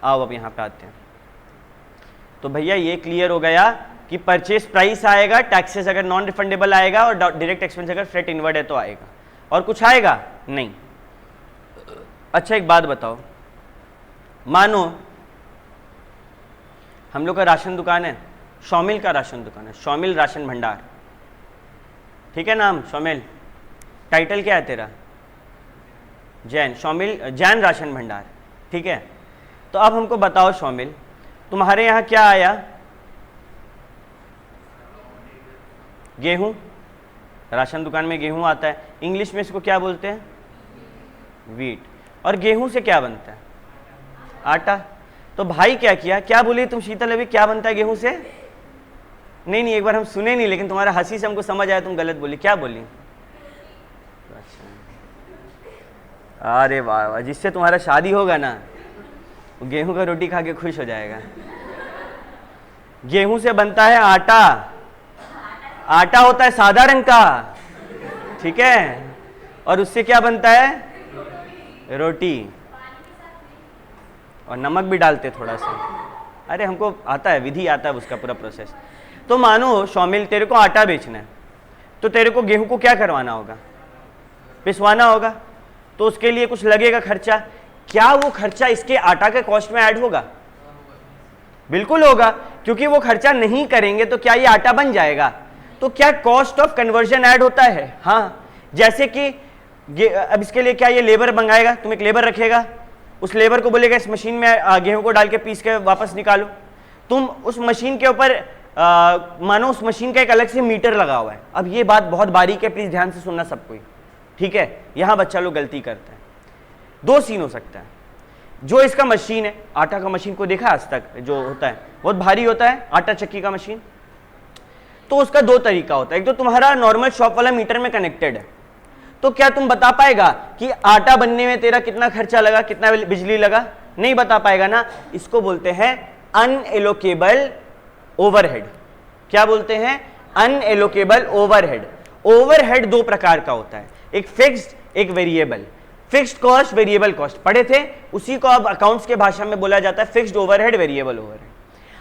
आओ अब यहां पे आते हैं। तो भैया ये क्लियर हो गया कि परचेज प्राइस आएगा, टैक्सेस अगर नॉन रिफंडेबल आएगा, और डायरेक्ट एक्सपेंस अगर फ्रेट इनवर्ड है तो आएगा, और कुछ आएगा नहीं। अच्छा एक बात बताओ, मानो हम लोग का राशन दुकान है, शौमिल का राशन दुकान है, शौमिल राशन भंडार, ठीक है नाम शौमिल, टाइटल क्या है तेरा? जैन, शौमिल जैन राशन भंडार, ठीक है। तो अब हमको बताओ शौमिल, तुम्हारे यहाँ क्या आया? गेहूं, राशन दुकान में गेहूं आता है, इंग्लिश में इसको क्या बोलते हैं? वीट। और गेहूं से क्या बनता है? आटा। तो भाई क्या किया, क्या बोली तुम शीतल अभी, क्या बनता है गेहूं से? नहीं, एक बार हम सुने नहीं, लेकिन तुम्हारा हंसी से हमको समझ आया तुम गलत बोली, क्या बोली? अच्छा, अरे वाह वाह, जिससे तुम्हारा शादी होगा ना वो गेहूं का रोटी खा के खुश हो जाएगा। गेहूं से बनता है आटा, आटा होता है सादा रंग का, ठीक है, और उससे क्या बनता है? रोटी, और नमक भी डालते थोड़ा सा। अरे हमको आता है, विधि आता है उसका पूरा प्रोसेस। तो मानो शौमिल तेरे को आटा बेचना है, तो तेरे को गेहूं को क्या करवाना होगा? पिसवाना होगा, तो उसके लिए कुछ लगेगा खर्चा। क्या वो खर्चा इसके आटा के कॉस्ट में ऐड होगा? बिल्कुल होगा, क्योंकि वो खर्चा नहीं करेंगे तो क्या ये आटा बन जाएगा? तो क्या कॉस्ट ऑफ कन्वर्जन ऐड होता है? हाँ, जैसे कि अब इसके लिए क्या ये लेबर मंगाएगा, तुम एक लेबर रखेगा, उस लेबर को बोलेगा इस मशीन में गेहूं को डाल के पीस के वापस निकालो। तुम उस मशीन के ऊपर मानो उस मशीन का एक अलग से मीटर लगा हुआ है। अब ये बात बहुत बारीक है, प्लीज ध्यान से सुनना सब कोई, ठीक है? यहां बच्चा लोग गलती करता है। 2 सीन हो सकता है, जो इसका मशीन है, आटा का मशीन को देखा आज तक जो होता है बहुत भारी होता है आटा चक्की का मशीन, तो उसका 2 तरीका होता है। एक तो तुम्हारा नॉर्मल शॉप वाला मीटर में कनेक्टेड है, तो क्या तुम बता पाएगा कि आटा बनने में तेरा कितना खर्चा लगा, कितना बिजली लगा? नहीं बता पाएगा ना। इसको बोलते हैं अनएलोकेबल ओवरहेड। क्या बोलते हैं? अनएलोकेबल ओवरहेड। ओवरहेड 2 प्रकार का होता है, एक फिक्स्ड, एक variable. Fixed cost, variable cost पढ़े थे, उसी को अब अकाउंट्स के भाषा में बोला जाता है फिक्स्ड ओवरहेड, वेरिएबल ओवरहेड।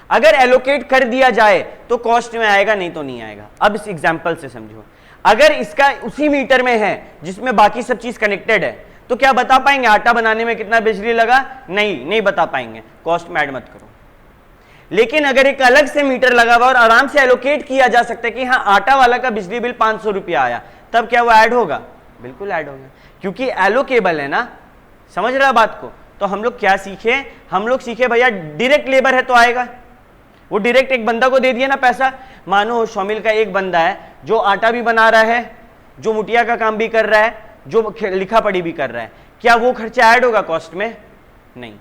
अगर एलोकेट कर दिया जाए तो कॉस्ट में आएगा, नहीं तो नहीं आएगा। अब इस एग्जांपल से समझो, अगर इसका उसी मीटर में है जिसमें बाकी सब चीज कनेक्टेड है, तो क्या बता पाएंगे आटा बनाने में कितना बिजली लगा? नहीं बता पाएंगे, कॉस्ट में ऐड मत करो। लेकिन अगर एक अलग से मीटर लगा हुआ और आराम से एलोकेट किया जा सकता है कि हाँ आटा वाला का बिजली बिल 500 रुपया आया, तब क्या वो ऐड होगा? बिल्कुल ऐड होगा, क्योंकि एलोकेबल है ना। समझ रहा बात को? तो हम लोग क्या सीखे? हम लोग सीखे भैया डायरेक्ट लेबर है तो आएगा, वो डायरेक्ट एक बंदा को दे दिया ना पैसा। मानो शौमिल का एक बंदा है जो आटा भी बना रहा है, जो मुटिया का काम भी कर रहा है, जो लिखा पढ़ी भी कर रहा है, क्या वो खर्चा ऐड होगा कॉस्ट में? नहीं,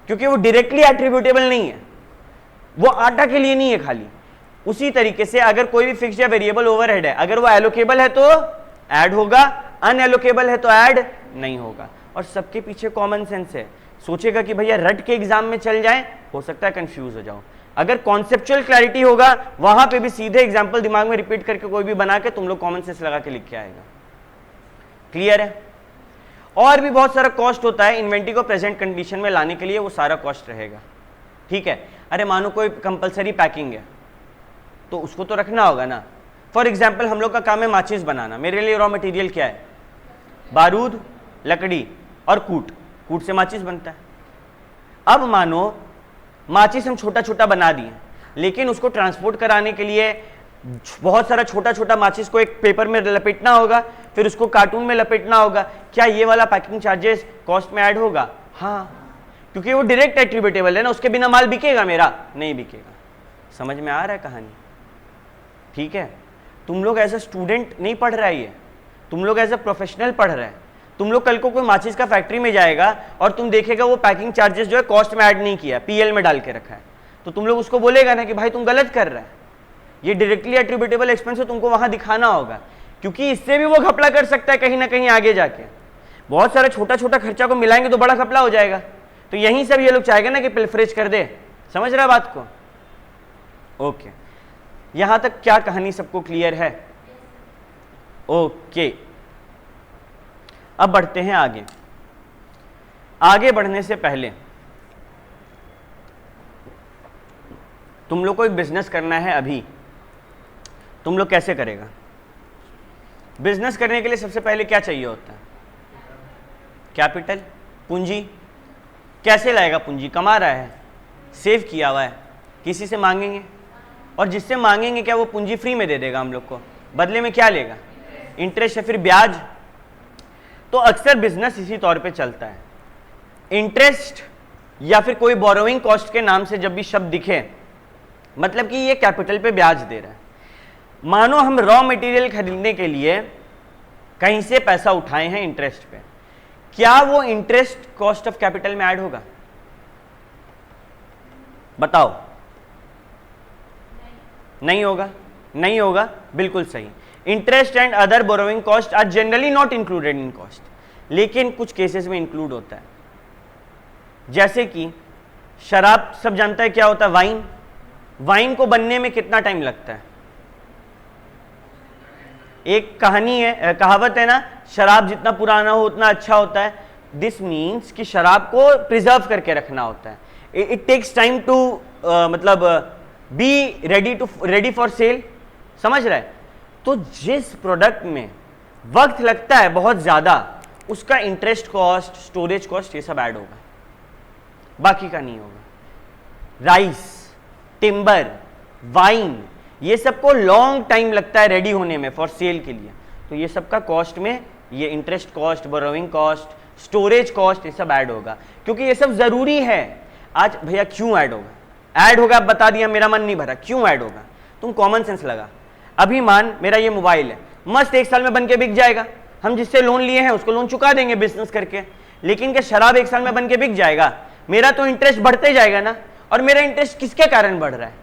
क्योंकि वो डायरेक्टली एट्रीब्यूटेबल नहीं है, वो आटा के लिए नहीं है खाली। उसी तरीके से अगर कोई भी फिक्स्ड या वेरिएबल ओवरहेड है, अगर वो एलोकेबल है तो ऐड होगा, अनएलोकेबल है तो ऐड नहीं होगा। और सबके पीछे कॉमन सेंस है। सोचेगा कि भैया रट के एग्जाम में चल जाए, हो सकता है कंफ्यूज हो जाओ। अगर कॉन्सेप्चुअल क्लैरिटी होगा वहां पे भी सीधे एग्जाम्पल दिमाग में रिपीट करके कोई भी बना के तुम लोग कॉमन सेंस लगा के लिख के आएगा। क्लियर है? और भी बहुत सारा कॉस्ट होता है इन्वेंट्री को प्रेजेंट कंडीशन में लाने के लिए, वो सारा कॉस्ट रहेगा। ठीक है, अरे मानो कोई कंपलसरी पैकिंग है तो उसको तो रखना होगा ना। फॉर एग्जाम्पल हम लोग का काम है माचिस बनाना, मेरे लिए रॉ मटेरियल क्या है? बारूद, लकड़ी और कूट। कूट से माचिस बनता है। अब मानो माचिस हम छोटा छोटा बना दिए, लेकिन उसको ट्रांसपोर्ट कराने के लिए बहुत सारा छोटा छोटा माचिस को एक पेपर में लपेटना होगा, फिर उसको कार्टून में लपेटना होगा। क्या ये वाला पैकिंग चार्जेस कॉस्ट में ऐड होगा? हाँ, क्योंकि वो डायरेक्ट एट्रीब्यूटेबल है ना, उसके बिना माल बिकेगा मेरा? नहीं बिकेगा। समझ में आ रहा है कहानी? ठीक है, तुम लोग एज अ स्टूडेंट नहीं पढ़ रहा है ये, तुम लोग एज अ प्रोफेशनल पढ़ रहे हैं। तुम लोग कल को कोई माचिस का फैक्ट्री में जाएगा और तुम देखेगा वो पैकिंग चार्जेस जो है कॉस्ट में ऐड नहीं किया, पीएल में डाल के रखा है, तो तुम लोग उसको बोलेगा ना कि भाई तुम गलत कर रहा है, ये डायरेक्टली एट्रीब्यूटेबल एक्सपेंस है, तुमको वहां दिखाना होगा, क्योंकि इससे भी वो घपला कर सकता है कहीं ना कहीं आगे जाके। बहुत सारा छोटा छोटा खर्चा को मिलाएंगे तो बड़ा घपला हो जाएगा। तो यहीं सब ये लोग चाहेगा ना कि पिलफरेज कर दे। समझ रहा बात को? ओके, यहां तक क्या कहानी सबको क्लियर है? ओके, अब बढ़ते हैं आगे। आगे बढ़ने से पहले तुम लोग को एक बिजनेस करना है। अभी तुम लोग कैसे करेगा? बिजनेस करने के लिए सबसे पहले क्या चाहिए होता है? कैपिटल, पूंजी। कैसे लाएगा पूंजी? कमा रहा है, सेव किया हुआ है, किसी से मांगेंगे, और जिससे मांगेंगे क्या वो पूंजी फ्री में दे देगा हम लोग को? बदले में क्या लेगा? इंटरेस्ट या फिर ब्याज। तो अक्सर बिजनेस इसी तौर पे चलता है। इंटरेस्ट या फिर कोई बोरोइंग कॉस्ट के नाम से जब भी शब्द दिखे, मतलब कि ये कैपिटल पे ब्याज दे रहा है। मानो हम रॉ मटेरियल खरीदने के लिए कहीं से पैसा उठाए हैं इंटरेस्ट पे, क्या वो इंटरेस्ट कॉस्ट ऑफ कैपिटल में ऐड होगा? बताओ। नहीं होगा? नहीं होगा, बिल्कुल सही। Interest and other borrowing cost are generally not included in cost, लेकिन कुछ केसेस में इंक्लूड होता है। जैसे कि शराब सब जानता है क्या होता है? वाइन। वाइन को बनने में कितना टाइम लगता है? एक कहानी है, कहावत है ना, शराब जितना पुराना हो उतना अच्छा होता है। दिस मीन्स कि शराब को प्रिजर्व करके रखना होता है। इट टेक्स टाइम टू मतलब बी रेडी फॉर सेल। समझ रहा है? तो जिस प्रोडक्ट में वक्त लगता है बहुत ज्यादा, उसका इंटरेस्ट कॉस्ट, स्टोरेज कॉस्ट, ये सब ऐड होगा, बाकी का नहीं होगा। राइस, टिम्बर, वाइन, ये सबको लॉन्ग टाइम लगता है रेडी होने में फॉर सेल के लिए, तो ये सबका कॉस्ट में ये interest cost, borrowing cost, storage cost, ये सब ऐड होगा, क्योंकि ये सब जरूरी है। आज भैया क्यों ऐड होगा? ऐड होगा, बता दिया, मेरा मन नहीं भरा, क्यों ऐड होगा? तुम कॉमन सेंस लगा। अभी मान मेरा ये मोबाइल है, मस्त 1 साल में बन के बिक जाएगा, हम जिससे लोन लिए हैं उसको लोन चुका देंगे बिजनेस करके। लेकिन क्या शराब 1 साल में बन के बिक जाएगा? मेरा तो इंटरेस्ट बढ़ते जाएगा ना। और मेरा इंटरेस्ट किसके कारण बढ़ रहा है?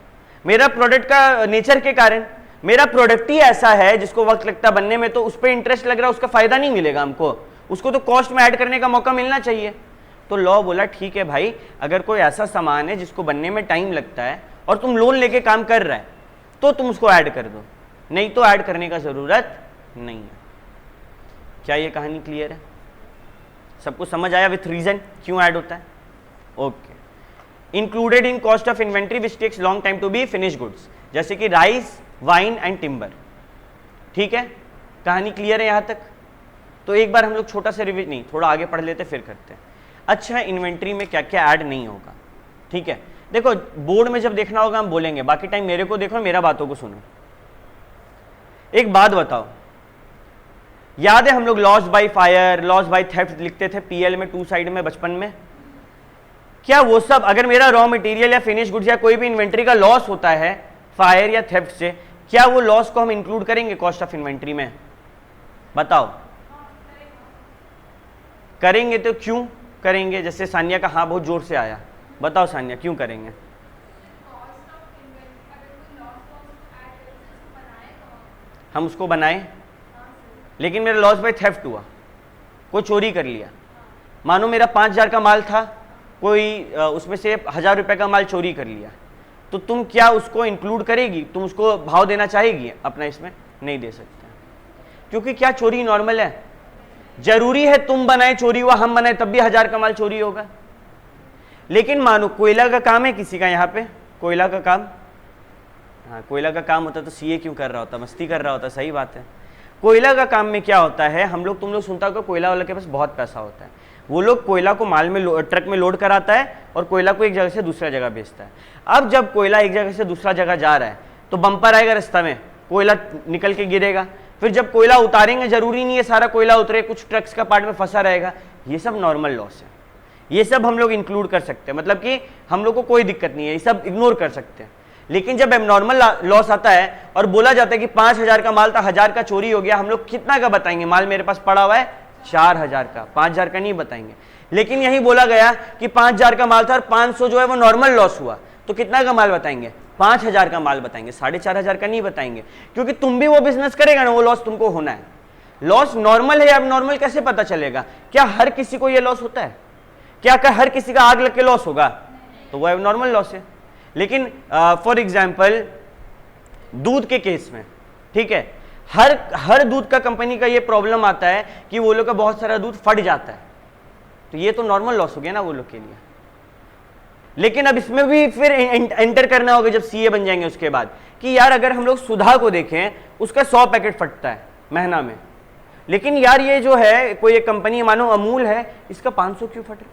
मेरा प्रोडक्ट का नेचर के कारण। मेरा प्रोडक्ट ही ऐसा है जिसको वक्त लगता बनने में, तो उस पर इंटरेस्ट लग रहा है, उसका फायदा नहीं मिलेगा हमको, उसको तो कॉस्ट में ऐड करने का मौका मिलना चाहिए। तो लॉ बोला ठीक है भाई, अगर कोई ऐसा सामान है जिसको बनने में टाइम लगता है और तुम लोन लेके काम कर रहा है तो तुम उसको ऐड कर दो, नहीं तो ऐड करने का जरूरत नहीं है। क्या ये कहानी क्लियर है? सबको समझ आया विथ रीजन क्यों ऐड होता है? Okay. Included in cost of inventory which takes long time to be finish goods, जैसे कि राइस, वाइन एंड टिम्बर। ठीक है, कहानी क्लियर है यहां तक? तो एक बार हम लोग छोटा सा रिविजन, नहीं थोड़ा आगे पढ़ लेते फिर करते हैं। अच्छा, इन्वेंट्री में क्या क्या ऐड नहीं होगा? ठीक है, देखो बोर्ड में जब देखना होगा हम बोलेंगे, बाकी टाइम मेरे को देखो, मेरा बातों को सुनो। एक बात बताओ, याद है हम लोग loss by fire, loss by theft लिखते थे पीएल में 2 साइड में बचपन में? क्या वो सब, अगर मेरा रॉ मटेरियल या फिनिश गुड्स या कोई भी इन्वेंट्री का लॉस होता है फायर या थेफ्ट से, क्या वो लॉस को हम इंक्लूड करेंगे कॉस्ट ऑफ इन्वेंट्री में? बताओ। करेंगे, तो क्यों करेंगे? जैसे सानिया का हाँ बहुत जोर से आया, बताओ सानिया क्यों करेंगे? हम उसको बनाए, लेकिन मेरा लॉस बाय थेफ्ट हुआ, कोई चोरी कर लिया। मानो मेरा 5,000 का माल था, कोई उसमें से 1000 रुपये का माल चोरी कर लिया, तो तुम क्या उसको इंक्लूड करेगी? तुम उसको भाव देना चाहेगी अपना? इसमें नहीं दे सकते, क्योंकि क्या चोरी नॉर्मल है? जरूरी है तुम बनाए चोरी हुआ, हम बनाए तब भी 1000 का माल चोरी होगा? लेकिन मानो कोयला का काम है किसी का, यहाँ पे कोयला का काम, हाँ कोयला का काम होता तो सीए क्यों कर रहा होता, मस्ती कर रहा होता, सही बात है। कोयला का काम में क्या होता है, तुम लोग सुनता होगा कोयला वाला के पास बहुत पैसा होता है, वो लोग कोयला को माल में ट्रक में लोड कराता है और कोयला को एक जगह से दूसरा जगह भेजता है। अब जब कोयला एक जगह से दूसरा जगह जा रहा है तो बम्पर आएगा रास्ता में, कोयला निकल के गिरेगा, फिर जब कोयला उतारेंगे जरूरी नहीं है सारा कोयला उतरे, कुछ ट्रक्स का पार्ट में फंसा रहेगा, ये सब नॉर्मल लॉस है, ये सब हम लोग इंक्लूड कर सकते हैं, मतलब कि हम लोग को कोई दिक्कत नहीं है, ये सब इग्नोर कर सकते हैं। लेकिन जब एबनॉर्मल लॉस आता है और बोला जाता है कि 5000 का माल था, 1000 का चोरी हो गया, हम लोग कितना का बताएंगे? माल मेरे पास पड़ा हुआ है 4000 का, 5000 का नहीं बताएंगे। लेकिन यही बोला गया कि 5000 का माल था और 500 जो है वो नॉर्मल लॉस हुआ, तो कितना का माल बताएंगे? 5000 का माल बताएंगे, 4500 का नहीं बताएंगे, क्योंकि तुम भी वो बिजनेस करेगा ना, वो लॉस तुमको होना है। लॉस नॉर्मल है या एबनॉर्मल कैसे पता चलेगा? क्या हर किसी को ये लॉस होता है? क्या हर किसी का आग लग के लॉस होगा? तो वो एबनॉर्मल लॉस है। लेकिन फॉर एग्जाम्पल दूध के केस में, ठीक है, हर दूध का कंपनी का ये प्रॉब्लम आता है कि वो लोग का बहुत सारा दूध फट जाता है, तो ये तो नॉर्मल लॉस हो गया ना वो लोग के लिए। लेकिन अब इसमें भी फिर एंटर करना होगा जब सीए बन जाएंगे उसके बाद, कि यार अगर हम लोग सुधा को देखें, उसका 100 पैकेट फटता है महीना में, लेकिन यार ये जो है कोई एक कंपनी मानो अमूल है, इसका 500 क्यों फटे?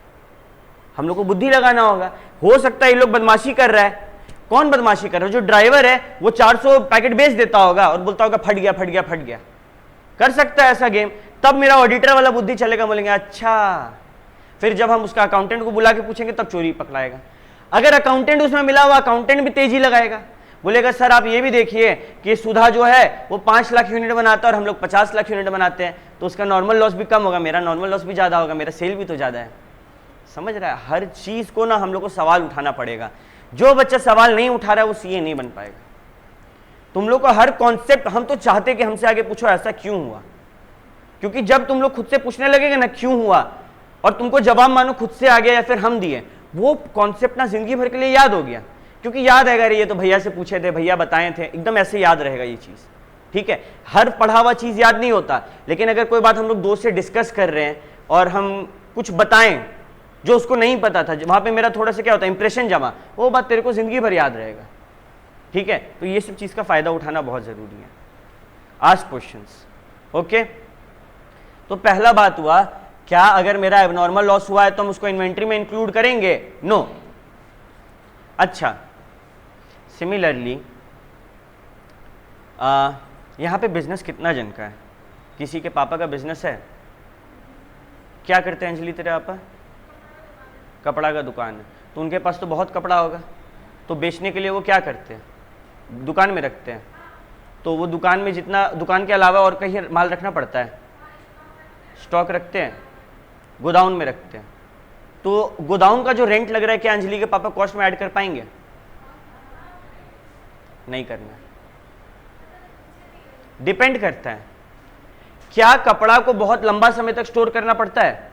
हम लोग को बुद्धि लगाना होगा। हो सकता है ये लोग बदमाशी कर रहा है। कौन बदमाशी कर रहा है? जो ड्राइवर है वो 400 पैकेट बेच देता होगा और बोलता होगा फट गया फट गया फट गया। कर सकता है ऐसा गेम, तब मेरा ऑडिटर वाला बुद्धि चलेगा, बोलेंगे अच्छा। फिर जब हम उसका अकाउंटेंट को बुला के पूछेंगे तब चोरी पकड़ाएगा। अगर अकाउंटेंट उसमें मिला हुआ, अकाउंटेंट भी तेजी लगाएगा, बोलेगा सर आप ये भी देखिए कि सुधा जो है वो 5 लाख यूनिट बनाता है और हम लोग 50 लाख यूनिट बनाते हैं, तो उसका नॉर्मल लॉस भी कम होगा, मेरा नॉर्मल लॉस भी ज्यादा होगा, मेरा सेल भी तो ज्यादा है। समझ रहा है? हर चीज को ना हम लोग को सवाल उठाना पड़ेगा। जो बच्चा सवाल नहीं उठा रहा है वो सीए नहीं बन पाएगा। तुम लोग को हर कॉन्सेप्ट, हम तो चाहते कि हमसे आगे पूछो ऐसा क्यों हुआ, क्योंकि जब तुम लोग खुद से पूछने लगेगा ना क्यों हुआ, और तुमको जवाब मानो खुद से आ गया या फिर हम दिए, वो कॉन्सेप्ट ना जिंदगी भर के लिए याद हो गया, क्योंकि याद आएगा ये तो भैया से पूछे थे, भैया बताए थे, एकदम ऐसे याद रहेगा ये चीज। ठीक है, हर पढ़ा हुआ चीज याद नहीं होता, लेकिन अगर कोई बात हम लोग दोस्त से डिस्कस कर रहे हैं और हम कुछ बताएं जो उसको नहीं पता था, वहां पे मेरा थोड़ा सा क्या होता है इंप्रेशन जमा, वो बात तेरे को जिंदगी भर याद रहेगा। ठीक है, तो ये सब चीज का फायदा उठाना बहुत जरूरी है। Ask questions. ओके, तो पहला बात हुआ, क्या अगर मेरा एबनॉर्मल लॉस हुआ है तो हम उसको इन्वेंट्री में इंक्लूड करेंगे? नो। अच्छा, सिमिलरली यहां पे बिजनेस कितना जन का है? किसी के पापा का बिजनेस है? क्या करते हैं अंजलि तेरे पापा? कपड़ा का दुकान है, तो उनके पास तो बहुत कपड़ा होगा, तो बेचने के लिए वो क्या करते हैं? दुकान में रखते हैं। तो वो दुकान में जितना, दुकान के अलावा और कहीं माल रखना पड़ता है, स्टॉक रखते हैं, गोदाउन में रखते हैं। तो गोदाउन का जो रेंट लग रहा है, क्या अंजलि के पापा कॉस्ट में ऐड कर पाएंगे? नहीं करना, डिपेंड करता है। क्या कपड़ा को बहुत लंबा समय तक स्टोर करना पड़ता है?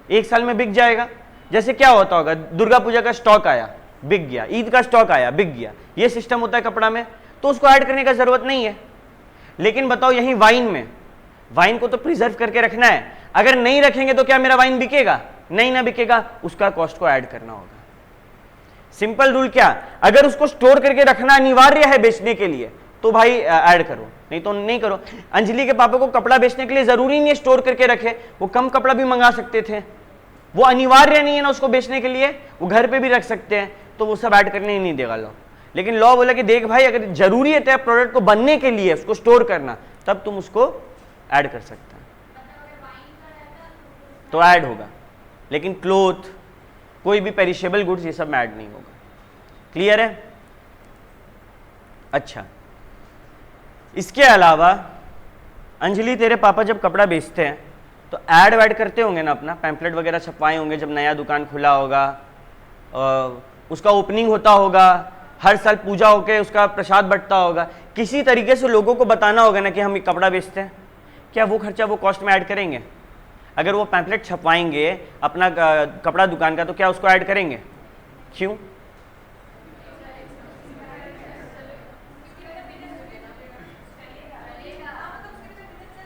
एक साल में बिक जाएगा? जैसे क्या होता होगा, दुर्गा पूजा का स्टॉक आया बिक गया, ईद का स्टॉक आया बिक गया, ये सिस्टम होता है कपड़ा में, तो उसको ऐड करने का जरूरत नहीं है। लेकिन बताओ यही वाइन में, वाइन को तो प्रिजर्व करके रखना है, अगर नहीं रखेंगे तो क्या मेरा वाइन बिकेगा? नहीं ना बिकेगा, उसका कॉस्ट को ऐड करना होगा। सिंपल रूल क्या, अगर उसको स्टोर करके रखना अनिवार्य है बेचने के लिए तो भाई ऐड करो, नहीं तो नहीं करो। अंजलि के पापा को कपड़ा बेचने के लिए जरूरी नहीं है स्टोर करके रखे, वो कम कपड़ा भी मंगा सकते थे, वो अनिवार्य नहीं है ना उसको बेचने के लिए, वो घर पे भी रख सकते हैं, तो वो सब ऐड करने ही नहीं देगा लॉ। लेकिन लॉ बोला कि देख भाई अगर जरूरी है तेरे प्रोडक्ट को बनने के लिए उसको स्टोर करना, तब तुम उसको ऐड कर सकते हैं, तो ऐड होगा। लेकिन क्लोथ, कोई भी पेरिशेबल गुड्स, ये सब में ऐड नहीं होगा। क्लियर है? अच्छा, इसके अलावा अंजलि तेरे पापा जब कपड़ा बेचते हैं तो ऐड वैड करते होंगे ना, अपना पैम्पलेट वगैरह छपवाए होंगे, जब नया दुकान खुला होगा, उसका ओपनिंग होता होगा, हर साल पूजा होके उसका प्रसाद बंटता होगा, किसी तरीके से लोगों को बताना होगा ना कि हम कपड़ा बेचते हैं। क्या वो खर्चा वो कॉस्ट में ऐड करेंगे? अगर वो पैम्पलेट छपवाएंगे अपना कपड़ा दुकान का, तो क्या उसको ऐड करेंगे? क्यों?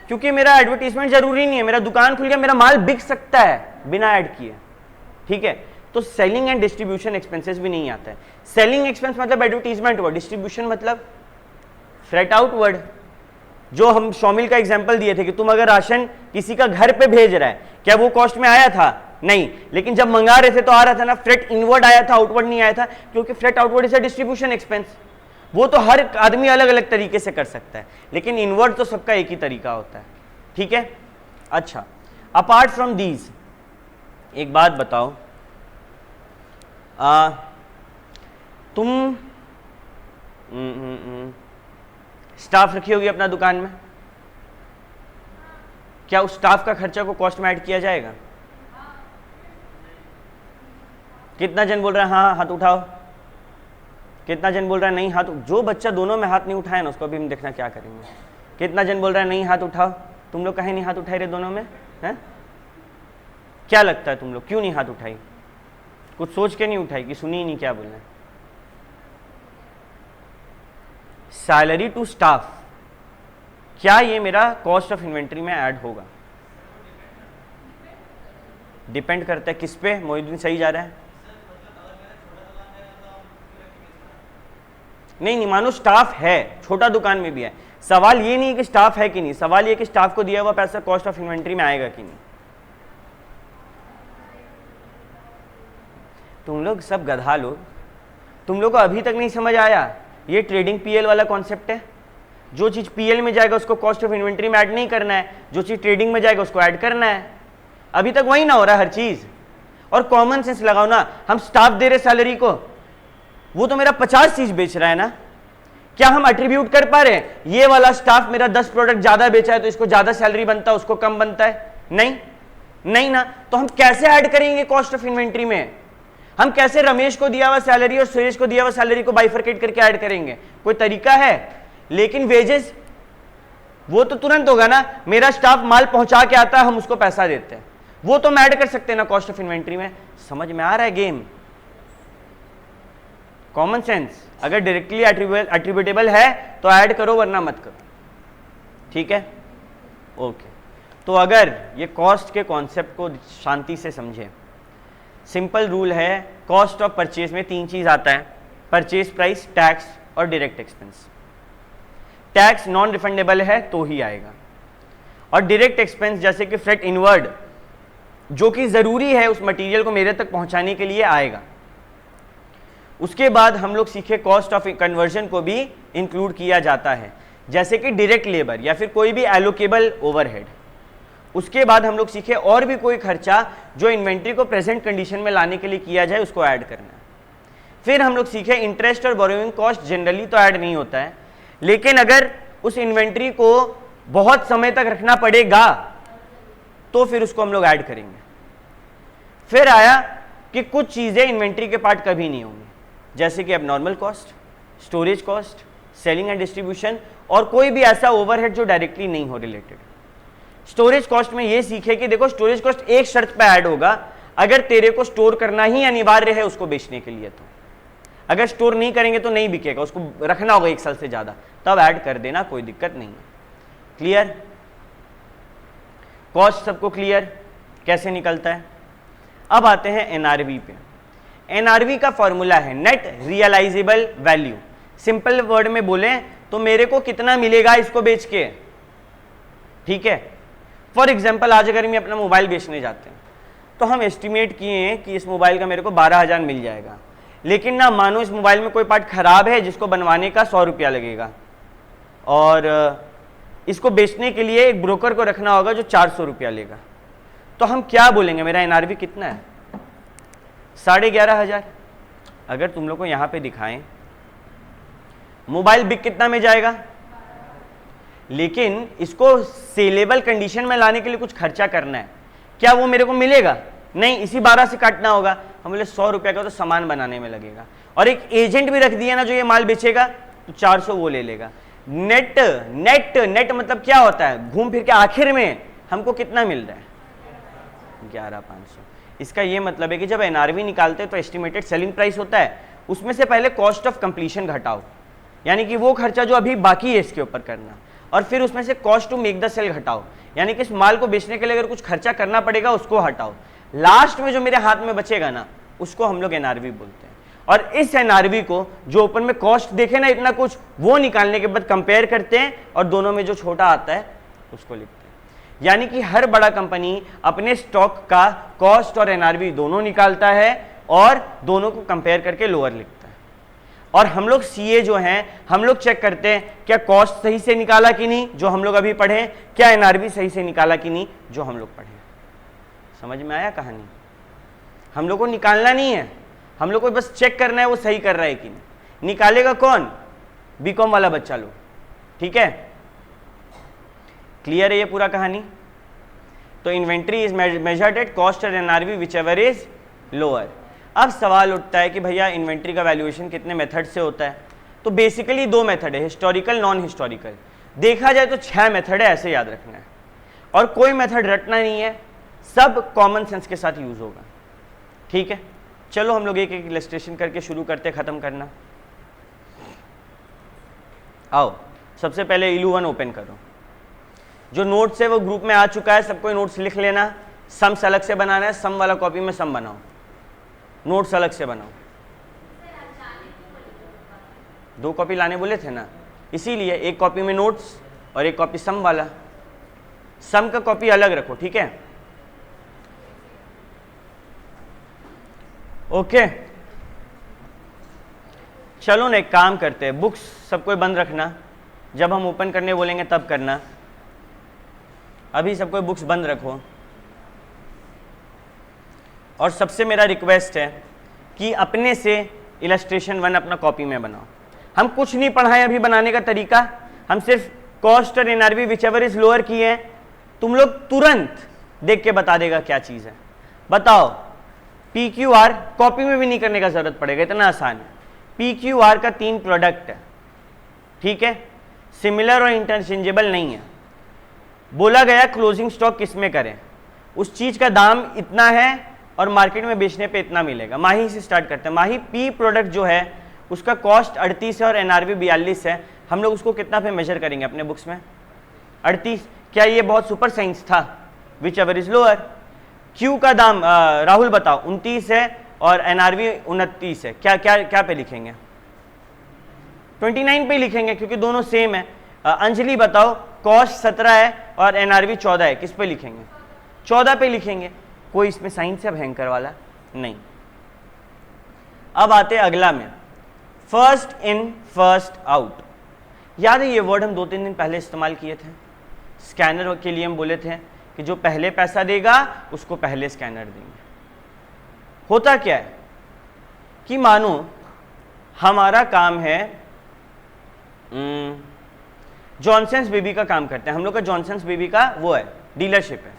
क्योंकि मेरा एडवर्टीजमेंट जरूरी नहीं है, मेरा दुकान खुल गया, मेरा माल बिक सकता है बिना ऐड किए, ठीक है। तो सेलिंग एंड डिस्ट्रीब्यूशन एक्सपेंसेस भी नहीं आता है। सेलिंग एक्सपेंस मतलब एडवर्टीजमेंट हुआ, डिस्ट्रीब्यूशन मतलब फ्रेट आउटवर्ड। जो हम शॉमिल का एग्जांपल दिए थे कि तुम अगर राशन किसी का घर पे भेज रहा है, क्या वो कॉस्ट में आया था? नहीं, लेकिन जब मंगा रहे थे तो आ रहा था ना। फ्रेट इनवर्ड आया था, आउटवर्ड नहीं आया था, क्योंकि freight outward is a distribution expense. वो तो हर आदमी अलग अलग तरीके से कर सकता है, लेकिन इनवर्ड तो सबका एक ही तरीका होता है, ठीक है। अच्छा, अपार्ट फ्रॉम दीज एक बात बताओ, तुम स्टाफ रखी होगी अपना दुकान में, क्या उस स्टाफ का खर्चा को कॉस्ट में ऐड किया जाएगा? कितना जन बोल रहा है हाँ? हाथ उठाओ। कितना जन बोल रहा है नहीं? हाथ। जो बच्चा दोनों में हाथ नहीं उठाए ना, उसको भी हम देखना क्या करेंगे। कितना जन बोल रहा है नहीं? हाथ उठाओ। तुम लोग कहीं नहीं हाथ उठाए रहे दोनों में, हैं? क्या लगता है तुम लोग क्यों नहीं हाथ उठाई? कुछ सोच के नहीं उठाई कि सुनी ही नहीं क्या बोलना? सैलरी टू स्टाफ, क्या ये मेरा कॉस्ट ऑफ इन्वेंट्री में ऐड होगा? डिपेंड करता है किस पे। मोहिउद्दीन सही जा रहा है। नहीं, मानो स्टाफ है, छोटा दुकान में भी है। सवाल ये नहीं कि स्टाफ है कि नहीं, सवाल ये कि स्टाफ को दिया हुआ पैसा कॉस्ट ऑफ इन्वेंट्री में आएगा कि नहीं। तुम लोग सब गधा लोग, तुम लोग को अभी तक नहीं समझ आया ये ट्रेडिंग पीएल वाला कॉन्सेप्ट है। जो चीज पीएल में जाएगा उसको कॉस्ट ऑफ इन्वेंट्री में ऐड नहीं करना है, जो चीज ट्रेडिंग में जाएगा उसको ऐड करना है। अभी तक वही ना हो रहा हर चीज। और कॉमन सेंस लगाओ ना, हम स्टाफ दे रहे सैलरी को, वो तो मेरा 50 चीज बेच रहा है ना। क्या हम एट्रीब्यूट कर पा रहे हैं ये वाला स्टाफ मेरा 10 प्रोडक्ट ज्यादा बेचा है तो इसको ज्यादा सैलरी बनता है, उसको कम बनता है? नहीं, नहीं ना। तो हम कैसे ऐड करेंगे कॉस्ट ऑफ इन्वेंट्री में? हम कैसे रमेश को दिया हुआ सैलरी और सुरेश को दिया हुआ सैलरी को बाइफरकेट करके ऐड करेंगे? कोई तरीका है? लेकिन वेजेस वो तो तुरंत होगा ना। मेरा स्टाफ माल पहुंचा के आता है, हम उसको पैसा देते हैं, वो तो हम ऐड कर सकते हैं ना कॉस्ट ऑफ इन्वेंट्री में। समझ में आ रहा है गेम? Common sense. अगर डायरेक्टली एट्रीब्यूटेबल है तो ऐड करो, वरना मत करो, ठीक है। ओके, तो अगर ये कॉस्ट के कॉन्सेप्ट को शांति से समझे, सिंपल रूल है, कॉस्ट ऑफ परचेज में 3 चीज आता है: परचेज प्राइस, टैक्स और direct expense. Tax non refundable है तो ही आएगा, और डायरेक्ट एक्सपेंस जैसे कि फ्रेट इनवर्ड जो कि जरूरी है उस मटेरियल को मेरे तक पहुंचाने के लिए आएगा। उसके बाद हम लोग सीखे कॉस्ट ऑफ कन्वर्जन को भी इंक्लूड किया जाता है, जैसे कि डायरेक्ट लेबर या फिर कोई भी एलोकेबल ओवरहेड। उसके बाद हम लोग सीखे और भी कोई खर्चा जो इन्वेंट्री को प्रेजेंट कंडीशन में लाने के लिए किया जाए, उसको ऐड करना है। फिर हम लोग सीखे इंटरेस्ट और बोरोइंग कॉस्ट जनरली तो ऐड नहीं होता है, लेकिन अगर उस इन्वेंट्री को बहुत समय तक रखना पड़ेगा तो फिर उसको हम लोग ऐड करेंगे। फिर आया कि कुछ चीजें इन्वेंट्री के पार्ट कभी नहीं होंगी, जैसे कि abnormal cost, storage cost, selling and distribution, और कोई भी ऐसा ओवरहेड जो डायरेक्टली नहीं हो रिलेटेड। स्टोरेज कॉस्ट में ये सीखे कि देखो स्टोरेज कॉस्ट एक शर्त पे ऐड होगा, अगर तेरे को स्टोर करना ही अनिवार्य है उसको बेचने के लिए। तो अगर स्टोर नहीं करेंगे तो नहीं बिकेगा, उसको रखना होगा 1 साल से ज्यादा, तब ऐड कर देना, कोई दिक्कत नहीं है। क्लियर? कॉस्ट सबको क्लियर कैसे निकलता है? अब आते हैं एनआरवी पे। एनआरवी का फॉर्मूला है net realisable value. Simple word में बोले तो मेरे को कितना मिलेगा इसको बेच के, ठीक है। फॉर एग्जाम्पल आज अगर मैं अपना मोबाइल बेचने जाते हैं तो हम एस्टिमेट किए हैं कि इस मोबाइल का मेरे को 12,000 मिल जाएगा, लेकिन ना मानो इस मोबाइल में कोई पार्ट खराब है जिसको बनवाने का 100 रुपया लगेगा, और इसको बेचने के लिए एक ब्रोकर को रखना होगा जो 400 रुपया लेगा। तो हम क्या बोलेंगे मेरा एनआरवी कितना है? 11,500। अगर तुम लोग को यहां पे दिखाएं मोबाइल बिक कितना में जाएगा, लेकिन इसको सेलेबल कंडीशन में लाने के लिए कुछ खर्चा करना है, क्या वो मेरे को मिलेगा? नहीं, इसी 12 से काटना होगा। हम बोले 100 रुपया का तो सामान बनाने में लगेगा, और एक एजेंट भी रख दिया ना जो ये माल बेचेगा, तो 400 वो ले लेगा। नेट नेट नेट मतलब क्या होता है? घूम फिर के आखिर में हमको कितना मिल रहा है? 11,500। इसका ये मतलब है कि जब एनआरवी निकालते हैं तो एस्टिमेटेड सेलिंग प्राइस होता है, उसमें से पहले कॉस्ट ऑफ कंप्लीशन घटाओ, यानी कि वो खर्चा जो अभी बाकी है इसके ऊपर करना, और फिर उसमें से cost to make the sale घटाओ, यानी कि इस माल को बेचने के लिए अगर कुछ खर्चा करना पड़ेगा उसको हटाओ। लास्ट में जो मेरे हाथ में बचेगा ना, उसको हम लोग एनआरवी बोलते हैं। और इस एनआरवी को जो ऊपर में कॉस्ट देखे ना इतना कुछ, वो निकालने के बाद कंपेयर करते हैं और दोनों में जो छोटा आता है उसको लिखते हैं। यानी कि हर बड़ा कंपनी अपने स्टॉक का कॉस्ट और एनआरवी दोनों निकालता है और दोनों को कंपेयर करके लोअर लिखता है। और हम लोग सीए जो हैं, हम लोग चेक करते हैं क्या कॉस्ट सही से निकाला कि नहीं, जो हम लोग अभी पढ़े, क्या एनआरवी सही से निकाला कि नहीं, जो हम लोग पढ़े। समझ में आया कहानी? हम लोग को निकालना नहीं है, हम लोग को बस चेक करना है वो सही कर रहा है कि नहीं। निकालेगा कौन? बीकॉम वाला बच्चा लोग, ठीक है? क्लियर है ये पूरा कहानी? तो inventory is measured at cost or NRV whichever is lower. अब सवाल उठता है कि भैया इन्वेंट्री का वैल्यूएशन कितने मेथड से होता है? तो बेसिकली 2 मेथड है, हिस्टोरिकल, नॉन हिस्टोरिकल। देखा जाए तो 6 मेथड है, ऐसे याद रखना है, और कोई मेथड रटना नहीं है, सब कॉमन सेंस के साथ यूज होगा, ठीक है? चलो हम लोग एक एक इलस्ट्रेशन करके शुरू करते, खत्म करना। आओ सबसे पहले इलू 1 ओपन करो। जो नोट्स है वो ग्रुप में आ चुका है, सबको नोट्स लिख लेना। सम्स अलग से बनाना है, सम वाला कॉपी में सम बनाओ, नोट्स अलग से बनाओ। 2 कॉपी लाने बोले थे ना, इसीलिए एक कॉपी में नोट्स और एक कॉपी सम वाला। सम का कॉपी अलग रखो, ठीक है? ओके, चलो ना एक काम करते हैं, बुक्स सबको बंद रखना, जब हम ओपन करने बोलेंगे तब करना। अभी सबको बुक्स बंद रखो। और सबसे मेरा रिक्वेस्ट है कि अपने से इलस्ट्रेशन 1 अपना कॉपी में बनाओ। हम कुछ नहीं पढ़ाएं अभी बनाने का तरीका, हम सिर्फ cost or NRV whichever is lower किए हैं। तुम लोग तुरंत देख के बता देगा क्या चीज़ है। बताओ, पी क्यू आर, कॉपी में भी नहीं करने का जरूरत पड़ेगा, इतना आसान है। पी क्यू आर का 3 प्रोडक्ट है, ठीक है? सिमिलर और इंटरचेंजेबल नहीं है। बोला गया क्लोजिंग स्टॉक किस में करें, उस चीज का दाम इतना है और मार्केट में बेचने पे इतना मिलेगा। माही से स्टार्ट करते हैं। माही पी प्रोडक्ट जो है उसका कॉस्ट 38 है और एनआरवी 42 है। हम लोग उसको कितना पे मेजर करेंगे अपने बुक्स में? 38। क्या ये बहुत सुपर साइंस था? Which ever is lower. Q का दाम राहुल बताओ 29 है और एनआरवी 29 है। क्या क्या क्या पे लिखेंगे? 29 पे लिखेंगे क्योंकि दोनों सेम है। अंजलि बताओ, कॉस्ट 17 है और एनआरवी 14 है, किस पे लिखेंगे? 14 पे लिखेंगे। कोई इसमें साइंस है भयंकर वाला? नहीं। अब आते अगला में, फर्स्ट इन फर्स्ट आउट। याद है ये वर्ड हम 2-3 दिन पहले इस्तेमाल किए थे। स्कैनर के लिए हम बोले थे कि जो पहले पैसा देगा उसको पहले स्कैनर देंगे। होता क्या है कि मानो हमारा काम है, जॉनसन्स बेबी का काम करते हैं हम लोग का। जॉनसन्स बेबी का वो है डीलरशिप है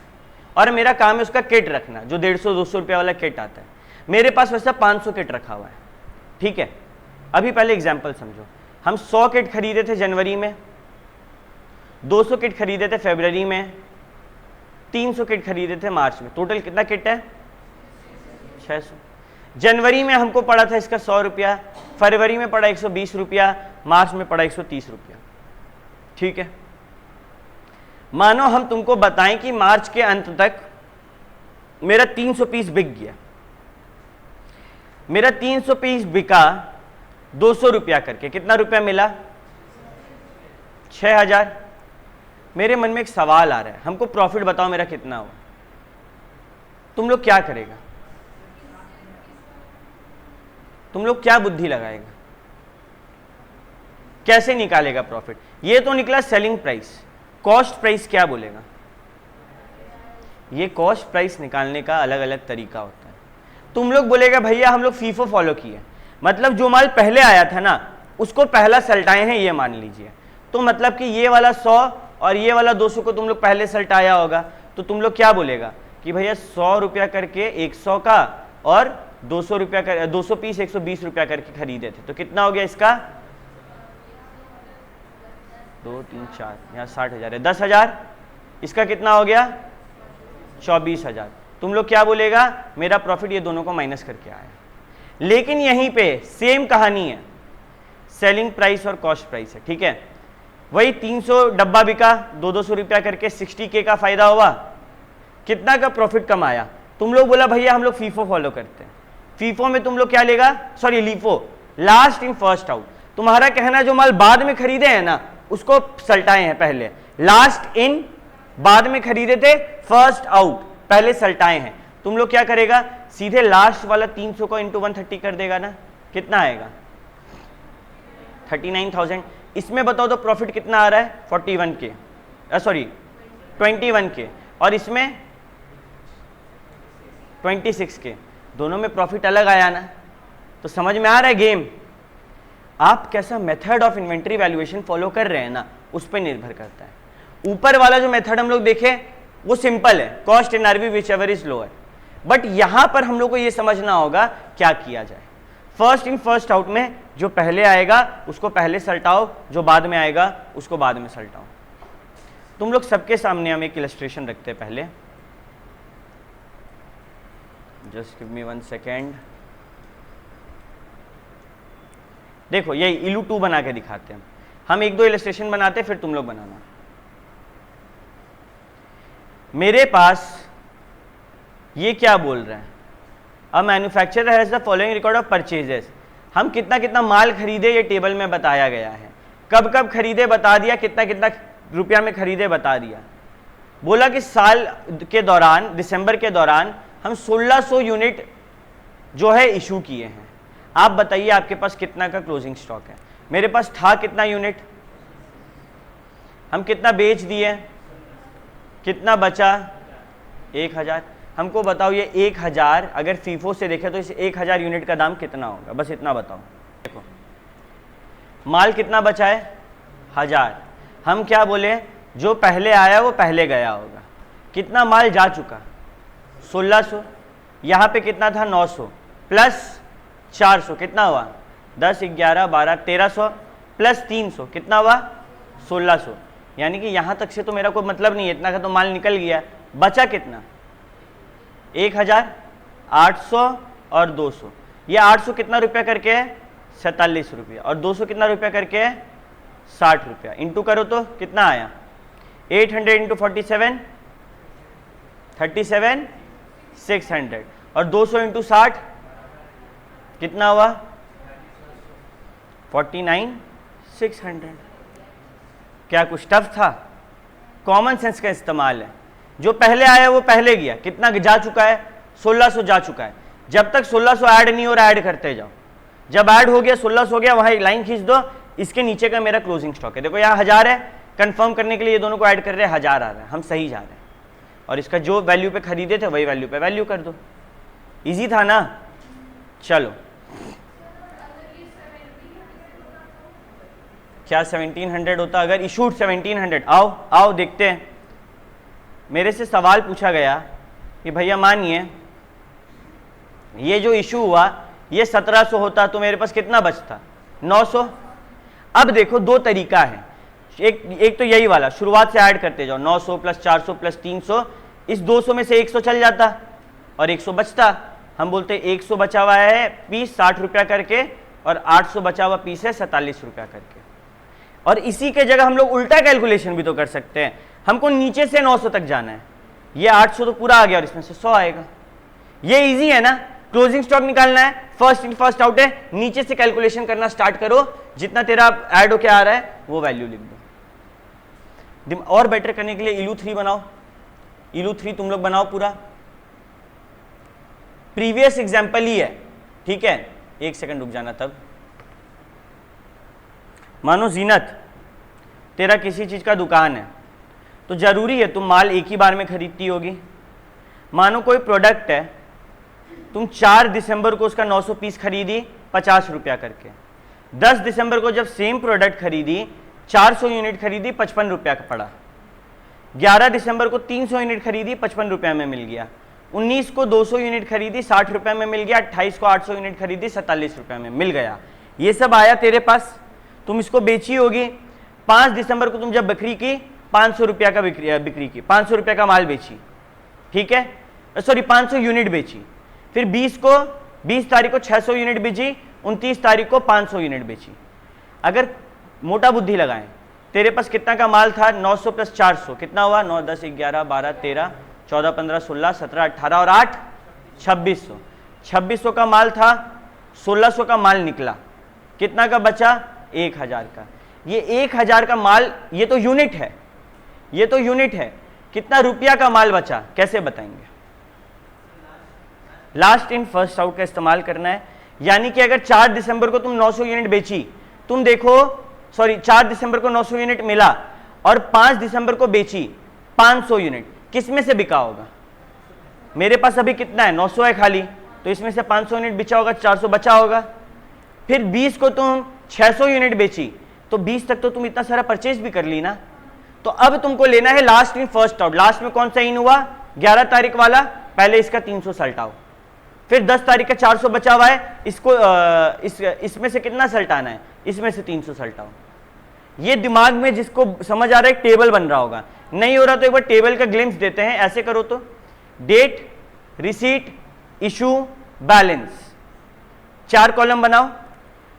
और मेरा काम है उसका किट रखना, जो 150-200 रुपये वाला किट आता है। मेरे पास वैसा 500 किट रखा हुआ है, ठीक है? अभी पहले एग्जांपल समझो। हम 100 किट खरीदे थे जनवरी में, 200 किट खरीदे थे फरवरी में, 300 किट खरीदे थे मार्च में। टोटल कितना किट है? 600। जनवरी में हमको पड़ा था इसका 100 रुपया, फरवरी में पड़ा 120 रुपया, मार्च में पड़ा 130 रुपया, ठीक है? मानो हम तुमको बताएं कि मार्च के अंत तक मेरा 300 पीस बिक गया। मेरा 300 पीस बिका 200 रुपया करके, कितना रुपया मिला? 6000। मेरे मन में एक सवाल आ रहा है, हमको प्रॉफिट बताओ मेरा कितना हुआ? तुम लोग क्या करेगा? तुम लोग क्या बुद्धि लगाएगा? कैसे निकालेगा प्रॉफिट? ये तो निकला सेलिंग प्राइस, कॉस्ट प्राइस क्या बोलेगा? ये कॉस्ट प्राइस निकालने का अलग अलग तरीका होता है। तुम लोग बोलेगा भैया हम लोग फीफो फॉलो किए, मतलब जो माल पहले आया था ना उसको पहला सल्टाए हैं, ये मान लीजिए। तो मतलब कि ये वाला 100 और ये वाला 200 को तुम लोग पहले सल्टाया होगा, तो तुम लोग क्या बोलेगा कि भैया 100 रुपया करके 100 का और 200 रुपया कर 200 पीस 120 रुपया करके खरीदे थे। तो कितना हो गया इसका? 2 3 4, यहाँ 60,000 है। 10,000, इसका कितना हो गया? 24,000। तुम लोग क्या बोलेगा, मेरा प्रॉफिट ये दोनों को माइनस करके आया। लेकिन यहीं पे सेम कहानी है, सेलिंग प्राइस और कॉस्ट प्राइस है, ठीक है। वही 300 डब्बा बिका, 200 रुपया करके 60K का फायदा हुआ, कितना का प्रॉफिट कमाया। तुम लोग बोला भैया हम लोग फीफो फॉलो करते हैं, फीफो में तुम लोग क्या लेगा, sorry LIFO, last in first out. तुम्हारा कहना जो माल बाद में खरीदे हैं ना उसको सल्टाए हैं पहले, लास्ट इन बाद में खरीदे थे, फर्स्ट आउट पहले सल्टाए हैं। तुम लोग क्या करेगा, सीधे लास्ट वाला 300 को इंटू 130 कर देगा ना, कितना आएगा 39,000। इसमें बताओ तो प्रॉफिट कितना आ रहा है 41K, सॉरी 21K, और इसमें 26K, दोनों में प्रॉफिट अलग आया ना। तो समझ में आ रहा है गेम। आप कैसा method of inventory valuation follow कर रहे हैं ना उस पर निर्भर करता है। ऊपर वाला जो मेथड हम लोग देखे वो सिंपल है, cost NRV whichever is lower, but यहां पर हम लोग को ये समझना होगा क्या किया जाए। फर्स्ट इन फर्स्ट आउट में जो पहले आएगा उसको पहले सल्टाओ, जो बाद में आएगा उसको बाद में सल्टाओ। तुम लोग सबके सामने हम एक इलस्ट्रेशन रखते हैं पहले, जस्ट गिव मी 1 सेकेंड। देखो ये इलू 2 बना के दिखाते हैं हम, एक दो इलस्ट्रेशन बनाते हैं फिर तुम लोग बनाना। मेरे पास ये क्या बोल रहे हैं, a manufacturer has the following record of purchases. हम कितना कितना माल खरीदे ये टेबल में बताया गया है, कब कब खरीदे बता दिया, कितना कितना रुपया में खरीदे बता दिया। बोला कि साल के दौरान, दिसंबर के दौरान हम 1600 यूनिट जो है इशू किए हैं। आप बताइए आपके पास कितना का क्लोजिंग स्टॉक है। मेरे पास था कितना यूनिट, हम कितना बेच दिए, कितना बचा 1000। हमको बताओ ये 1000 अगर फीफो से देखें तो इस 1000 यूनिट का दाम कितना होगा, बस इतना बताओ। देखो माल कितना बचा है 1000, हम क्या बोले जो पहले आया वो पहले गया होगा। कितना माल जा चुका 1600, यहाँ पे कितना था 900 प्लस 400 कितना हुआ 10, 11, 12, 1300 प्लस 300 कितना हुआ 1600। यानी कि यहाँ तक से तो मेरा कोई मतलब नहीं है, इतना का तो माल निकल गया। बचा कितना 1000, 800 और 200। ये 800 कितना रुपया करके है 47 रुपया, और 200 कितना रुपया करके है 60 रुपया। इंटू करो तो कितना आया 800 इंटू 47 37,600, और 200 इंटू 60 कितना हुआ 49,600। क्या कुछ टफ था, कॉमन सेंस का इस्तेमाल है। जो पहले आया वो पहले गया, कितना जा चुका है 1600 जा चुका है। जब तक 1600 ऐड नहीं हो रहा ऐड करते जाओ, जब ऐड हो गया 1600 हो गया वहां एक लाइन खींच दो, इसके नीचे का मेरा क्लोजिंग स्टॉक है। देखो यहाँ 1000 है, कंफर्म करने के लिए ये दोनों को ऐड कर रहे हैं, 1000 आ रहा है, हम सही जा रहे हैं। और इसका जो वैल्यू पे खरीदे थे वही वैल्यू पे वैल्यू कर दो, इजी था ना। चलो क्या 1700 होता अगर इशूड 1700। आओ आओ देखते हैं। मेरे से सवाल पूछा गया कि भैया मानिए ये जो इशू हुआ ये 1700 होता तो मेरे पास कितना बचता 900। अब देखो दो तरीका है, एक तो यही वाला शुरुआत से ऐड करते जाओ, 900 प्लस 400 प्लस 300, इस 200 में से 100 चल जाता और 100 बचता। हम बोलते 100 बचा हुआ है पीस 60 रुपया करके, और 800 बचा हुआ पीस है 47 रुपया करके। और इसी के जगह हम लोग उल्टा कैलकुलेशन भी तो कर सकते हैं, हमको नीचे से 900 तक जाना है, ये 800 तो पूरा आ गया और इसमें से 100 आएगा। ये इजी है ना, क्लोजिंग स्टॉक निकालना है, फर्स्ट इन फर्स्ट आउट है, नीचे से कैलकुलेशन करना स्टार्ट करो, जितना तेरा ऐड होके आ रहा है वो वैल्यू लिख दो। और बेटर करने के लिए इलू 3 बनाओ, इलू 3 तुम लोग बनाओ पूरा, प्रीवियस एग्जाम्पल ही है, ठीक है। एक सेकंड रुक जाना। तब मानो जीनत तेरा किसी चीज का दुकान है तो जरूरी है तुम माल एक ही बार में खरीदती होगी। मानो कोई प्रोडक्ट है, तुम 4 दिसंबर को उसका 900 पीस खरीदी 50 रुपया करके, 10 दिसंबर को जब सेम प्रोडक्ट खरीदी 400 यूनिट खरीदी 55 रुपया का पड़ा, 11 दिसंबर को 300 यूनिट खरीदी 55 रुपया में मिल गया, 19 को 200 यूनिट खरीदी 60 रुपये में मिल गया, 28 को 800 यूनिट खरीदी 47 रुपये में मिल गया। ये सब आया तेरे पास, तुम इसको बेची होगी। 5 दिसंबर को तुम जब बिक्री की 500 रुपया का बिक्री की, 500 रुपये का माल बेची, ठीक है। सॉरी 500 यूनिट बेची, फिर 20 तारीख को 600 यूनिट बेची, 29 तारीख को 500 यूनिट बेची। अगर मोटा बुद्धि लगाएं, तेरे पास कितना का माल था? 900 प्लस 400 कितना हुआ? 9, 10, 11, 12, 13, 14, 15, 16, 17, 18 और 8 2600। 2600 का माल था, 1600 का माल निकला, कितना का बचा? 1000 का। ये 1000 का माल, ये तो यूनिट है, ये तो यूनिट है। कितना रुपया का माल बचा, कैसे बताएंगे? लास्ट इन फर्स्ट आउट का इस्तेमाल करना है। यानी कि अगर 4 दिसंबर को तुम 900 यूनिट बेची, तुम देखो, सॉरी 4 दिसंबर को 900 यूनिट मिला और 5 दिसंबर को बेची 500 यूनिट, किस में से बिका होगा? मेरे पास अभी कितना है? 900 है खाली, तो इसमें से 500 यूनिट बिचा होगा, 400 बचा होगा। फिर 20 को तुम 600 यूनिट बेची, तो 20 तक तो तुम इतना सारा परचेज भी कर ली ना। तो अब तुमको लेना है last in first out. Last में कौन सा इन हुआ? 11 तारीख वाला, पहले इसका 300 सल्टाओ। फिर 10 तारीख का 400 बचा हुआ है, इसको इसमें से कितना सल्टाना है? इसमें से 300 सल्टाओ। ये दिमाग में जिसको समझ आ रहा है टेबल बन रहा होगा, नहीं हो रहा तो एक बार टेबल का ग्लिम्स देते हैं। ऐसे करो तो date, receipt, issue, balance, 4 column बनाओ।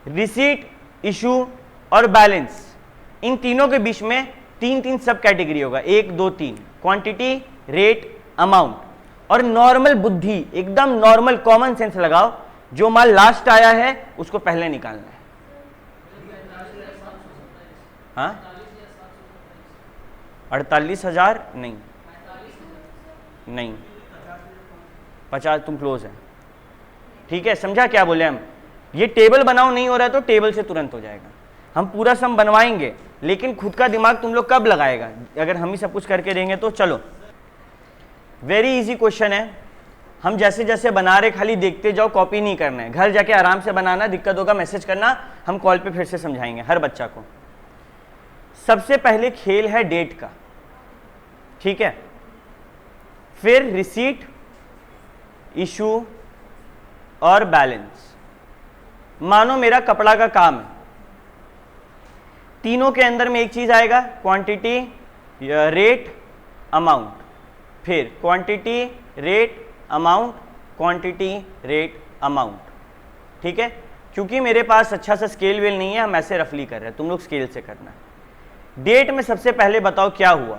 रिसीट, इशू और बैलेंस, इन तीनों के बीच में 3 सब कैटेगरी होगा, 1, 2, 3, क्वांटिटी, रेट, अमाउंट। और नॉर्मल बुद्धि, एकदम नॉर्मल कॉमन सेंस लगाओ, जो माल लास्ट आया है उसको पहले निकालना है। हाँ, 48,000 नहीं, नहीं 50, तुम क्लोज है। ठीक है, समझा क्या बोले हम? ये टेबल बनाओ, नहीं हो रहा है तो टेबल से तुरंत हो जाएगा। हम पूरा सम बनवाएंगे, लेकिन खुद का दिमाग तुम लोग कब लगाएगा? अगर हम ही सब कुछ करके देंगे तो। चलो, वेरी इजी क्वेश्चन है। हम जैसे जैसे बना रहे खाली देखते जाओ, कॉपी नहीं करना है। घर जाके आराम से बनाना, दिक्कत होगा मैसेज करना, हम कॉल पे फिर से समझाएंगे हर बच्चा को। सबसे पहले खेल है डेट का, ठीक है, फिर रिसीट, इशू और बैलेंस। मानो मेरा कपड़ा का काम है, तीनों के अंदर में एक चीज आएगा, क्वांटिटी, रेट, अमाउंट, फिर quantity, rate, amount, quantity, rate, amount. ठीक है, क्योंकि मेरे पास अच्छा सा स्केल वेल नहीं है, हम ऐसे रफली कर रहे हैं, तुम लोग स्केल से करना है। डेट में सबसे पहले बताओ क्या हुआ?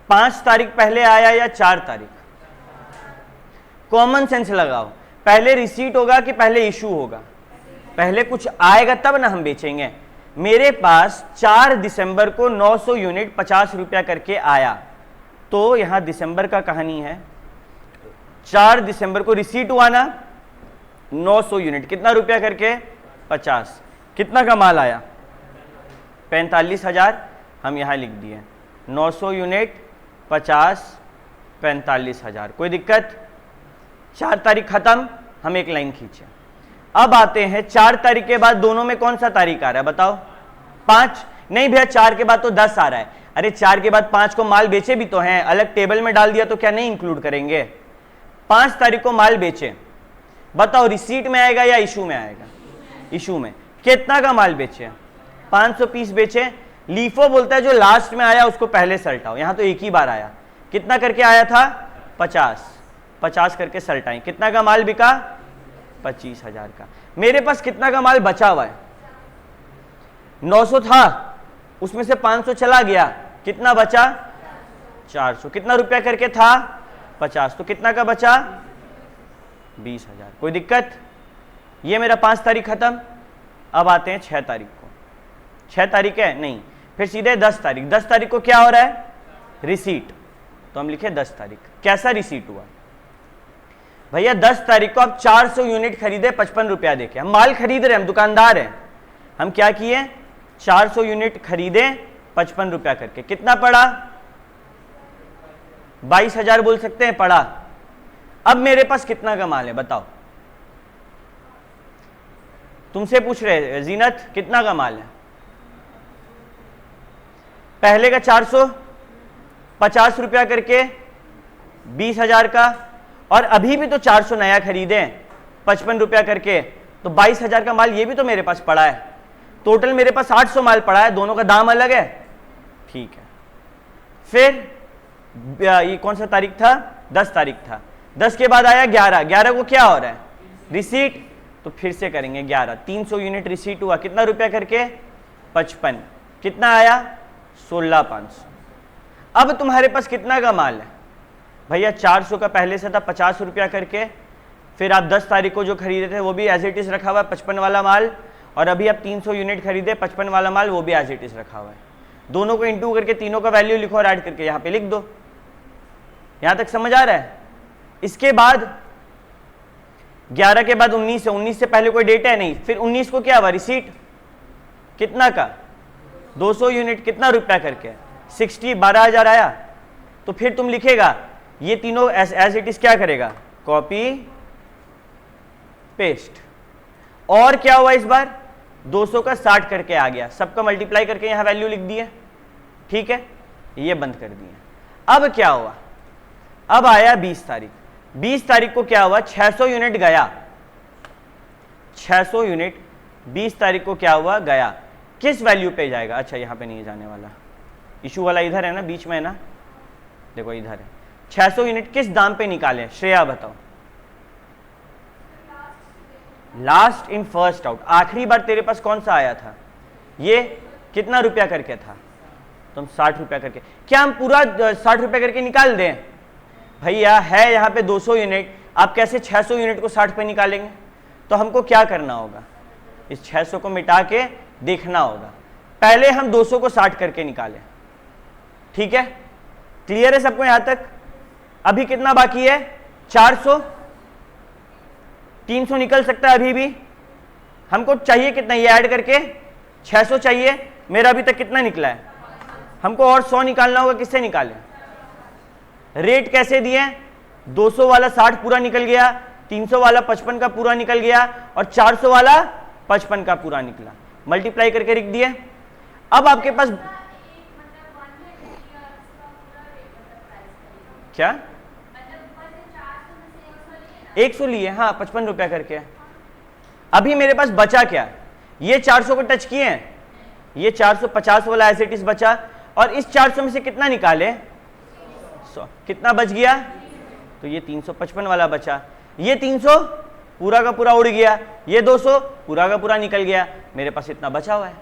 5 तारीख पहले आया या 4 तारीख? कॉमन सेंस लगाओ, पहले रिसीट होगा कि पहले इशू होगा? पहले कुछ आएगा तब ना हम बेचेंगे। मेरे पास 4 दिसंबर को 900 यूनिट 50 रुपया करके आया, तो यहां दिसंबर का कहानी है। 4 दिसंबर को रिसीट हुआ ना 900 यूनिट, कितना रुपया करके? 50। कितना का माल आया? 45,000। हम यहां लिख दिए 900 यूनिट 50, 45,000। कोई दिक्कत? 4 तारीख खत्म, हम एक लाइन खींचे। अब आते हैं 4 तारीख के बाद दोनों में कौन सा तारीख आ रहा है बताओ? 5? नहीं भैया, 4 के बाद तो 10 आ रहा है। अरे 4 के बाद 5 को माल बेचे भी तो हैं, अलग टेबल में डाल दिया तो क्या नहीं इंक्लूड करेंगे? 5 तारीख को माल बेचे, बताओ रिसीट में आएगा या इशू में आएगा? इशू में। कितना का माल बेचे? 500 पीस बेचे। लीफो बोलता है जो लास्ट में आया उसको पहले सल्टाओ। यहां तो एक ही बार आया, कितना करके आया था? 50। 50 करके सल्टाएं, कितना का माल बिका? 25,000 का। मेरे पास कितना का माल बचा हुआ है? 900 था, उसमें से 500 चला गया, कितना बचा? 400। कितना रुपया करके था? 50, तो कितना का बचा? 20,000। कोई दिक्कत? ये मेरा 5 तारीख खत्म। अब आते हैं 6 तारीख को। 6 तारीख है नहीं, फिर सीधे 10 तारीख। 10 तारीख को क्या हो रहा है? रिसीट, तो हम लिखे 10 तारीख। कैसा रिसीट हुआ भैया? 10 तारीख को आप 400 यूनिट खरीदे 55 रुपया देके। हम माल खरीद रहे हैं, हम दुकानदार हैं। हम क्या किए? 400 यूनिट खरीदे 55 रुपया करके। कितना पड़ा? 22,000 बोल सकते हैं, पड़ा। अब मेरे पास कितना का माल है बताओ? तुमसे पूछ रहे जीनत, कितना का माल है? पहले का 400, 50 रुपया करके 20,000 का, और अभी भी तो 400 नया खरीदे 55 रुपया करके, तो 22,000 का माल ये भी तो मेरे पास पड़ा है। टोटल मेरे पास 800 माल पड़ा है, दोनों का दाम अलग है। ठीक है, फिर ये कौन सा तारीख था? 10 तारीख था। 10 के बाद आया 11, 11 को क्या हो रहा है, रिसीट, तो फिर से करेंगे 11, 300 यूनिट रिसीट हुआ, कितना रुपया करके, 55, कितना आया, 16,500। अब तुम्हारे पास कितना का माल है भैया, 400 का पहले से था 50 रुपया करके, फिर आप 10 तारीख को जो खरीदे थे वो भी एज इट इज रखा हुआ है 55 वाला माल, और अभी आप 300 यूनिट खरीदे 55 वाला माल, वो भी एज इट इज रखा हुआ है। दोनों को इंटू करके तीनों का वैल्यू लिखो और ऐड करके यहाँ पे लिख दो। यहां तक समझ आ रहा है। इसके बाद 11 के बाद 19 है, 19 से पहले कोई डेटा है नहीं, फिर 19 को क्या हुआ, रिसीट, कितना का, 200 यूनिट, कितना रुपया करके, 60, 12,000 आया। तो फिर तुम लिखेगा ये तीनों एज इट इज क्या करेगा, कॉपी पेस्ट। और क्या हुआ इस बार, 200 का 60 करके आ गया, सबका मल्टीप्लाई करके यहां वैल्यू लिख दिए, ठीक है, ये बंद कर दिए। अब क्या हुआ, अब आया 20 तारीख, 20 तारीख को क्या हुआ, 600 यूनिट गया, 600 यूनिट 20 तारीख को क्या हुआ, गया, किस वैल्यू पे जाएगा, अच्छा यहां पे नहीं जाने वाला, इशू वाला इधर है ना, बीच में है ना, देखो इधर है, 600 यूनिट किस दाम पे निकाले, श्रेया बताओ। लास्ट इन फर्स्ट आउट, आखिरी बार तेरे पास कौन सा आया था, ये कितना रुपया करके था, तुम 60 रुपया करके, क्या हम पूरा 60 रुपया करके निकाल दें भैया, है यहाँ पे 200 यूनिट, आप कैसे 600 यूनिट को 60 पे निकालेंगे, तो हमको क्या करना होगा, इस 600 को मिटा के देखना होगा, पहले हम 200 को 60 करके निकालें, ठीक है, क्लियर है सबको यहां तक। अभी कितना बाकी है, 400, 300 निकल सकता है अभी भी, हमको चाहिए कितना, ये ऐड करके 600 चाहिए, मेरा अभी तक कितना निकला है, हमको और 100 निकालना होगा, किससे निकालें, रेट कैसे दिए, 200 वाला 60 पूरा निकल गया, 300 वाला 55 का पूरा निकल गया, और 400 वाला 55 का पूरा निकला, मल्टीप्लाई करके लिख दिए। अब आपके पास क्या, 100 लिए, हाँ 55 रुपया करके। अभी मेरे पास बचा क्या, ये 400 को टच किए हैं, ये 450 वाला एज इट इज बचा, और इस 400 में से कितना निकाले, 100, कितना बच गया, तो ये 355 वाला बचा, ये 300 पूरा का पूरा उड़ गया, ये 200 पूरा का पूरा निकल गया, मेरे पास इतना बचा हुआ है।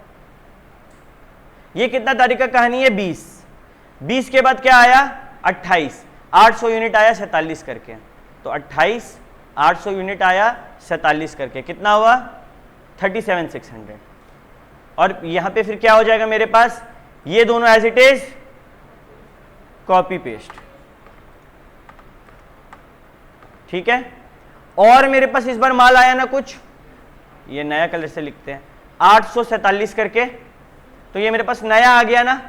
ये कितना तारीख का कहानी है, 20, 20 के बाद क्या आया, 28, 800 यूनिट आया 47 करके, तो 28, 800 यूनिट आया 47 करके, कितना हुआ, 37,600। और यहां पे फिर क्या हो जाएगा मेरे पास, ये दोनों as it is copy paste, ठीक है। और मेरे पास इस बार माल आया ना कुछ, ये नया कलर से लिखते हैं, 847 करके, तो ये मेरे पास नया आ गया ना,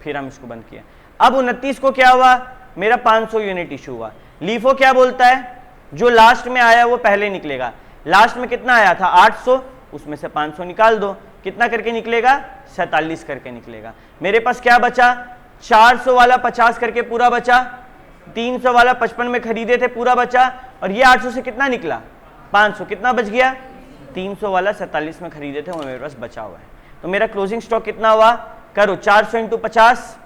फिर हम इसको बंद किया। अब 29 को क्या हुआ, मेरा 500 यूनिट इशू हुआ। लीफो क्या बोलता है, जो लास्ट में आया वो पहले निकलेगा, लास्ट में कितना आया था 800, उसमें से 500 निकाल दो, कितना करके निकलेगा, 47 करके निकलेगा। मेरे पास क्या बचा, 400 वाला 50 करके पूरा बचा, 300 वाला 55 में खरीदे थे पूरा बचा, और ये 800 से कितना निकला, 500, कितना बच गया, 300 वाला 47 में खरीदे थे वो मेरे पास बचा हुआ है। तो मेरा क्लोजिंग स्टॉक कितना हुआ, करो 400 into 50,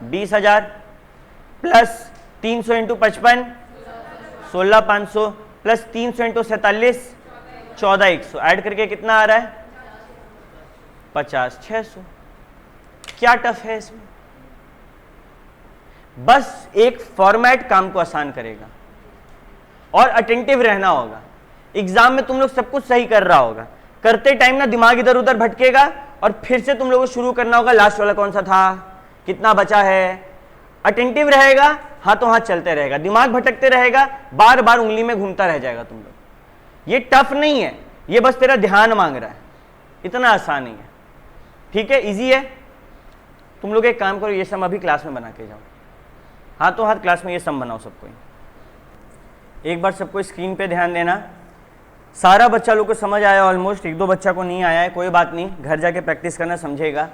20,000, plus 300 into 55, 16,500, plus 300 into 47, 14,100, add करके कितना आ रहा है, 50,600। क्या टफ है इसमें, बस एक फॉर्मेट काम को आसान करेगा और अटेंटिव रहना होगा। एग्जाम में तुम लोग सब कुछ सही कर रहा होगा, करते टाइम ना दिमाग इधर उधर भटकेगा, और फिर से तुम लोगों को शुरू करना होगा, लास्ट वाला कौन सा था, कितना बचा है, अटेंटिव रहेगा, हाथों हाथ चलते रहेगा, दिमाग भटकते रहेगा, बार बार उंगली में घूमता रह जाएगा तुम लोग। ये टफ नहीं है, ये बस तेरा ध्यान मांग रहा है, इतना आसान नहीं है, ठीक है, इजी है। तुम लोग एक काम करो, ये सम अभी क्लास में बना के जाओ, हाथों हाथ क्लास में ये सम बनाओ सबको। एक बार सबको स्क्रीन पे ध्यान देना, सारा बच्चा लोग को समझ आया ऑलमोस्ट, एक दो बच्चा को नहीं आया है, कोई बात नहीं, घर जाके प्रैक्टिस करना, समझेगा।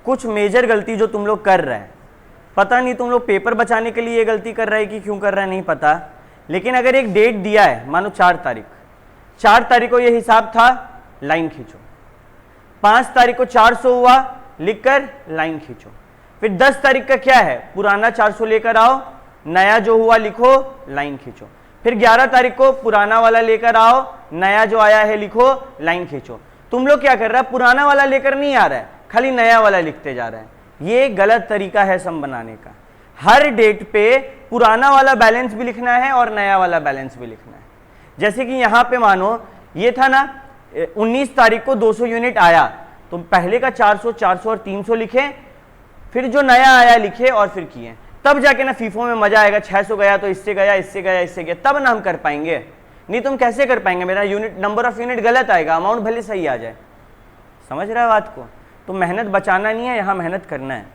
कुछ मेजर गलती जो तुम लोग कर रहे हैं, पता नहीं तुम लोग पेपर बचाने के लिए ये गलती कर रहे हैं कि क्यों कर रहे हैं नहीं पता, लेकिन अगर एक डेट दिया है, मानो 4 तारीख, 4 तारीख को ये हिसाब था, लाइन खींचो, 5 तारीख को 400 हुआ, लिखकर लाइन खींचो, फिर 10 तारीख का क्या है, पुराना 400 लेकर आओ, नया जो हुआ लिखो, लाइन खींचो। फिर 11 तारीख को पुराना वाला लेकर आओ, नया जो आया है लिखो, लाइन खींचो। तुम लोग क्या कर रहा है, पुराना वाला लेकर नहीं आ रहा है, खाली नया वाला लिखते जा रहा है। ये गलत तरीका है सम बनाने का। हर डेट पे पुराना वाला बैलेंस भी लिखना है और नया वाला बैलेंस भी लिखना है। जैसे कि यहां पे मानो ये था ना 19 तारीख को 200 यूनिट आया, तो पहले का 400, 400 और 300 लिखे, फिर जो नया आया लिखे और फिर किए, तब जाके ना फीफो में मजा आएगा। 600 गया तो इससे गया, इससे गया, इससे गया, तब ना हम कर पाएंगे। नहीं तुम कैसे कर पाएंगे, मेरा यूनिट नंबर ऑफ यूनिट गलत आएगा, अमाउंट भले सही आ जाए। समझ रहा है बात को? तो मेहनत बचाना नहीं है, यहाँ मेहनत करना है।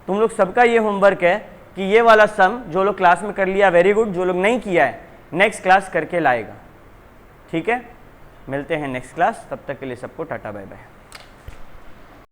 तुम लोग सबका ये होमवर्क है कि ये वाला सम जो लोग क्लास में कर लिया वेरी गुड, जो लोग नहीं किया है नेक्स्ट क्लास करके लाएगा। ठीक है, मिलते हैं नेक्स्ट क्लास, तब तक के लिए सबको टाटा बाय बाय।